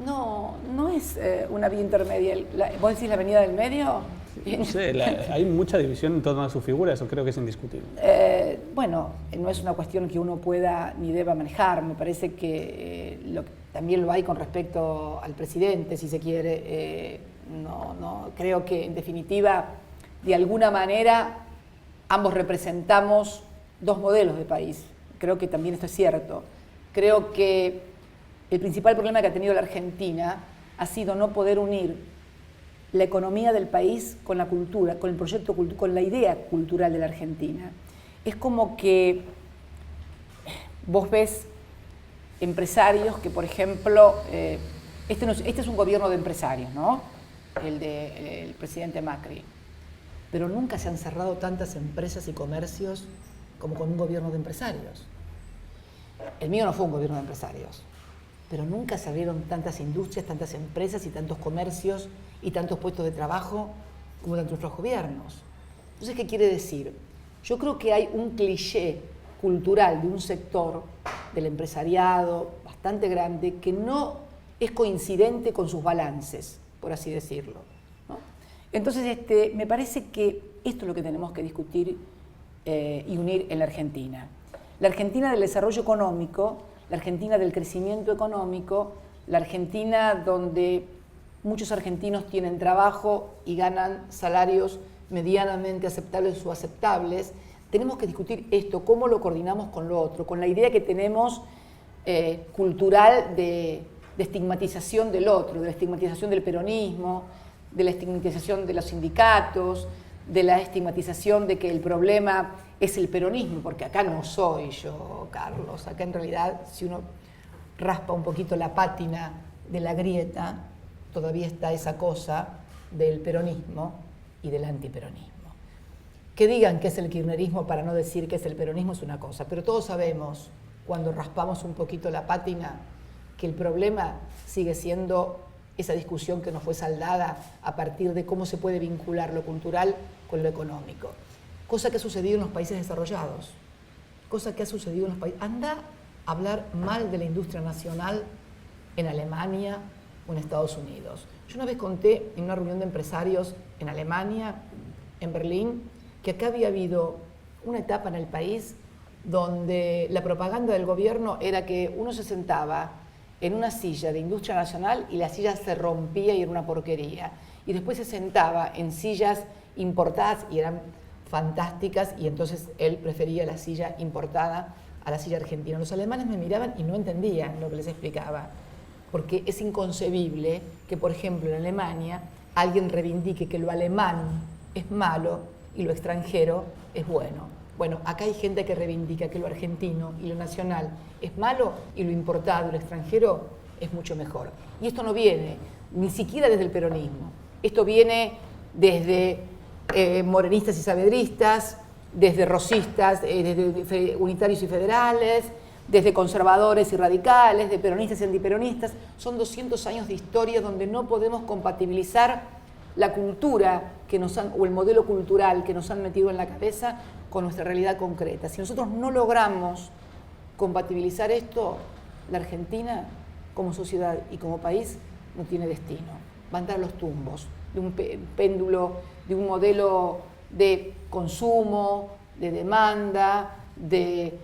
No es una vía intermedia. ¿Vos decís la avenida del medio? No sé, hay mucha división en torno a su figura, eso creo que es indiscutible. Bueno, no es una cuestión que uno pueda ni deba manejar. Me parece que también lo hay con respecto al presidente, si se quiere. Creo que en definitiva, de alguna manera, ambos representamos 2 modelos de país. Creo que también esto es cierto. Creo que el principal problema que ha tenido la Argentina ha sido no poder unir la economía del país con la cultura, con el proyecto, con la idea cultural de la Argentina. Es como que vos ves empresarios que, por ejemplo, este es un gobierno de empresarios, ¿no? El del presidente Macri. Pero nunca se han cerrado tantas empresas y comercios como con un gobierno de empresarios. El mío no fue un gobierno de empresarios, pero nunca se abrieron tantas industrias, tantas empresas y tantos comercios y tantos puestos de trabajo como durante nuestros gobiernos. Entonces, ¿qué quiere decir? Yo creo que hay un cliché cultural de un sector del empresariado bastante grande que no es coincidente con sus balances, por así decirlo, ¿no? Entonces, me parece que esto es lo que tenemos que discutir y unir en la Argentina. La Argentina del desarrollo económico, la Argentina del crecimiento económico, la Argentina donde muchos argentinos tienen trabajo y ganan salarios medianamente aceptables o aceptables. Tenemos que discutir esto, cómo lo coordinamos con lo otro, con la idea que tenemos cultural de estigmatización del otro, de la estigmatización del peronismo, de la estigmatización de los sindicatos, de la estigmatización de que el problema es el peronismo, porque acá no soy yo, Carlos. Acá en realidad, si uno raspa un poquito la pátina de la grieta, todavía está esa cosa del peronismo y del antiperonismo. Que digan que es el kirchnerismo para no decir que es el peronismo es una cosa, pero todos sabemos cuando raspamos un poquito la pátina, que el problema sigue siendo esa discusión que nos fue saldada a partir de cómo se puede vincular lo cultural con lo económico. Cosa que ha sucedido en los países desarrollados. Cosa que ha sucedido en los países. Anda a hablar mal de la industria nacional en Alemania o en Estados Unidos. Yo una vez conté en una reunión de empresarios en Alemania, en Berlín, que acá había habido una etapa en el país donde la propaganda del gobierno era que uno se sentaba en una silla de industria nacional y la silla se rompía y era una porquería. Y después se sentaba en sillas importadas y eran fantásticas, y entonces él prefería la silla importada a la silla argentina. Los alemanes me miraban y no entendían lo que les explicaba, porque es inconcebible que, por ejemplo, en Alemania alguien reivindique que lo alemán es malo y lo extranjero es bueno. Bueno, acá hay gente que reivindica que lo argentino y lo nacional es malo y lo importado y lo extranjero es mucho mejor. Y esto no viene ni siquiera desde el peronismo. Esto viene desde morenistas y saavedristas, desde rosistas, desde unitarios y federales, desde conservadores y radicales, de peronistas y antiperonistas. Son 200 años de historia donde no podemos compatibilizar la cultura que nos han, o el modelo cultural que nos han metido en la cabeza con nuestra realidad concreta. Si nosotros no logramos compatibilizar esto, la Argentina como sociedad y como país no tiene destino. Va a entrar a los tumbos de un péndulo, de un modelo de consumo, de demanda, de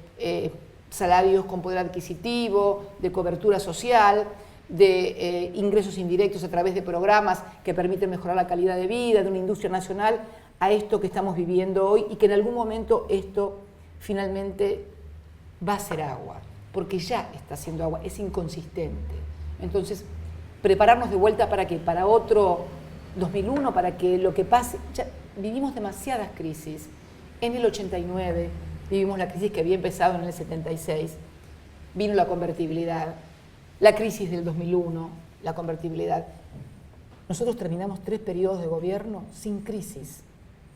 salarios con poder adquisitivo, de cobertura social, de ingresos indirectos a través de programas que permiten mejorar la calidad de vida, de una industria nacional, a esto que estamos viviendo hoy, y que en algún momento esto finalmente va a ser agua, porque ya está siendo agua, es inconsistente. Entonces, prepararnos de vuelta para qué, para otro 2001, para que lo que pase, ya vivimos demasiadas crisis. En el 89 vivimos la crisis que había empezado en el 76, vino la convertibilidad, la crisis del 2001, la convertibilidad. Nosotros terminamos 3 periodos de gobierno sin crisis.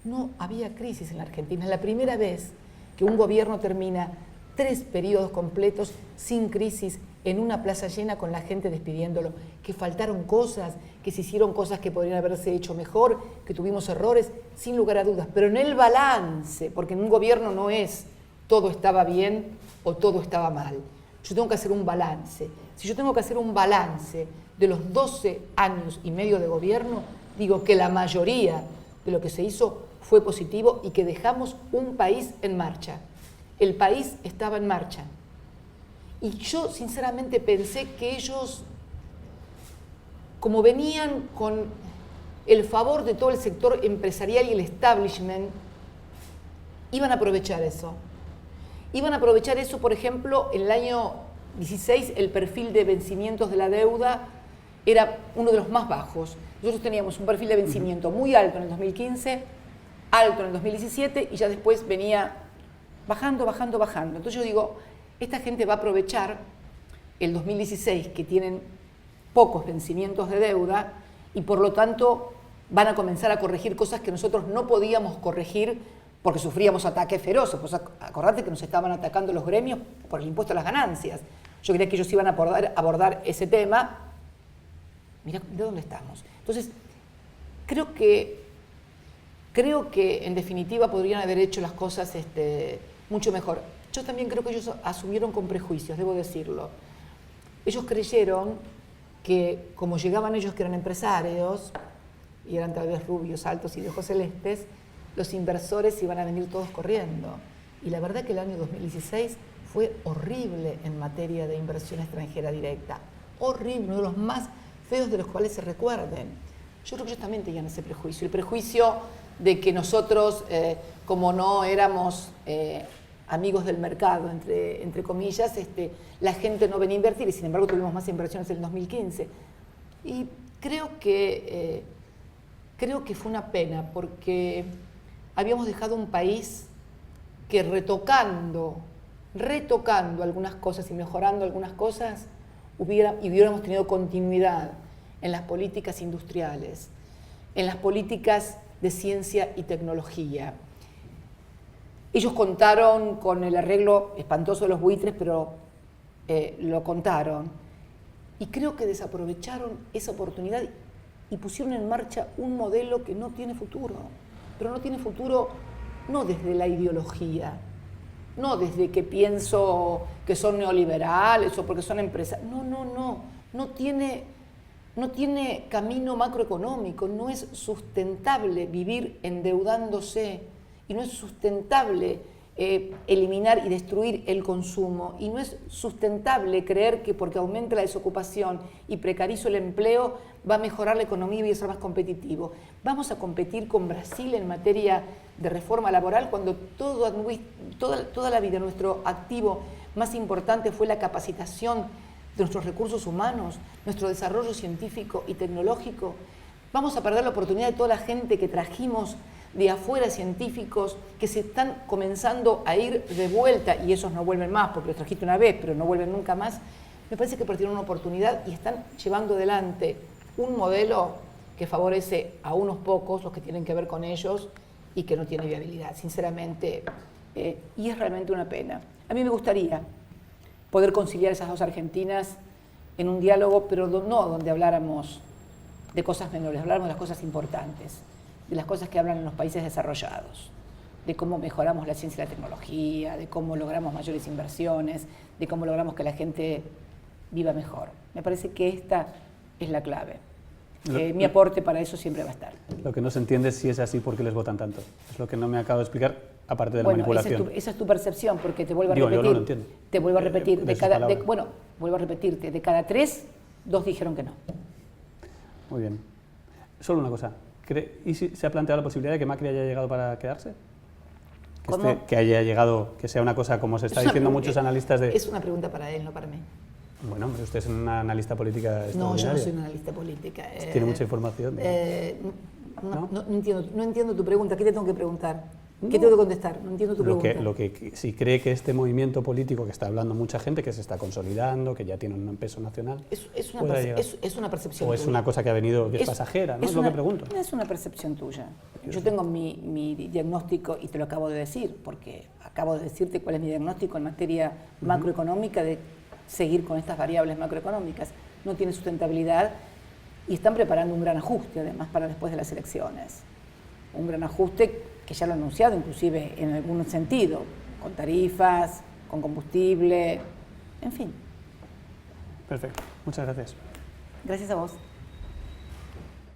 No había crisis en la Argentina. Es la primera vez que un gobierno termina 3 periodos completos sin crisis, en una plaza llena con la gente despidiéndolo, que faltaron cosas, que se hicieron cosas que podrían haberse hecho mejor, que tuvimos errores, sin lugar a dudas, pero en el balance, porque en un gobierno no es todo estaba bien o todo estaba mal. Yo tengo que hacer un balance. Si yo tengo que hacer un balance de los 12 años y medio de gobierno, digo que la mayoría de lo que se hizo fue positivo y que dejamos un país en marcha. El país estaba en marcha. Y yo sinceramente pensé que ellos, como venían con el favor de todo el sector empresarial y el establishment, iban a aprovechar eso. Iban a aprovechar eso, por ejemplo, en el año 16 el perfil de vencimientos de la deuda era uno de los más bajos. Nosotros teníamos un perfil de vencimiento muy alto en el 2015, alto en el 2017 y ya después venía bajando, bajando, bajando. Entonces yo digo, esta gente va a aprovechar el 2016 que tienen pocos vencimientos de deuda y por lo tanto van a comenzar a corregir cosas que nosotros no podíamos corregir porque sufríamos ataques feroces. Pues acordate que nos estaban atacando los gremios por el impuesto a las ganancias. Yo creía que ellos iban a abordar ese tema. Mira de dónde estamos. Entonces, creo que en definitiva podrían haber hecho las cosas mucho mejor. Yo también creo que ellos asumieron con prejuicios, debo decirlo. Ellos creyeron que, como llegaban ellos que eran empresarios, y eran tal vez rubios, altos y de ojos celestes, los inversores iban a venir todos corriendo. Y la verdad que el año 2016 fue horrible en materia de inversión extranjera directa. Horrible, uno de los más feos de los cuales se recuerden. Yo creo que ellos también tenían ese prejuicio. El prejuicio de que nosotros, como no éramos amigos del mercado, entre comillas, la gente no venía a invertir y sin embargo tuvimos más inversiones en el 2015. Y creo que fue una pena porque habíamos dejado un país que retocando algunas cosas y mejorando algunas cosas, hubiéramos tenido continuidad en las políticas industriales, en las políticas de ciencia y tecnología. Ellos contaron con el arreglo espantoso de los buitres, pero lo contaron. Y creo que desaprovecharon esa oportunidad y pusieron en marcha un modelo que no tiene futuro. Pero no tiene futuro no desde la ideología, no desde que pienso que son neoliberales o porque son empresas. No tiene camino macroeconómico, no es sustentable vivir endeudándose y no es sustentable eliminar y destruir el consumo y no es sustentable creer que porque aumenta la desocupación y precarizo el empleo va a mejorar la economía y va a ser más competitivo. Vamos a competir con Brasil en materia de reforma laboral cuando toda la vida nuestro activo más importante fue la capacitación de nuestros recursos humanos, nuestro desarrollo científico y tecnológico. Vamos a perder la oportunidad de toda la gente que trajimos de afuera, científicos que se están comenzando a ir de vuelta y esos no vuelven más porque los trajiste una vez pero no vuelven nunca más. Me parece que perdieron una oportunidad y están llevando adelante un modelo que favorece a unos pocos, los que tienen que ver con ellos, y que no tiene viabilidad, sinceramente, y es realmente una pena. A mí me gustaría poder conciliar esas dos Argentinas en un diálogo, pero no donde habláramos de cosas menores, habláramos de las cosas importantes, de las cosas que hablan en los países desarrollados, de cómo mejoramos la ciencia y la tecnología, de cómo logramos mayores inversiones, de cómo logramos que la gente viva mejor. Me parece que esta es la clave. Mi aporte para eso siempre va a estar. Lo que no se entiende es si es así, ¿por qué les votan tanto? Es lo que no me acabo de explicar, aparte de la manipulación. Esa es tu percepción, porque te vuelvo a repetir. Yo no lo entiendo. Te vuelvo a repetir. Vuelvo a repetirte. De cada 3, 2 dijeron que no. Muy bien. Solo una cosa. ¿Y si se ha planteado la posibilidad de que Macri haya llegado para quedarse? Que haya llegado, que sea una cosa como se está diciendo muchos analistas de... Es una pregunta para él, no para mí. Bueno, hombre, usted es una analista política extraordinaria. No, yo no soy una analista política. Tiene mucha información. No entiendo tu pregunta. ¿Qué te tengo que preguntar? ¿Qué tengo que contestar? No entiendo tu pregunta. Si cree que este movimiento político que está hablando mucha gente, que se está consolidando, que ya tiene un peso nacional, es una percepción o es tuya. una cosa que ha venido, que es pasajera, ¿no? Es lo que pregunto. Es una percepción tuya. Yo tengo mi diagnóstico y te lo acabo de decir, porque acabo de decirte cuál es mi diagnóstico en materia macroeconómica de seguir con estas variables macroeconómicas. No tiene sustentabilidad y están preparando un gran ajuste, además, para después de las elecciones. Un gran ajuste que ya lo han anunciado, inclusive en algún sentido, con tarifas, con combustible, en fin. Perfecto. Muchas gracias. Gracias a vos.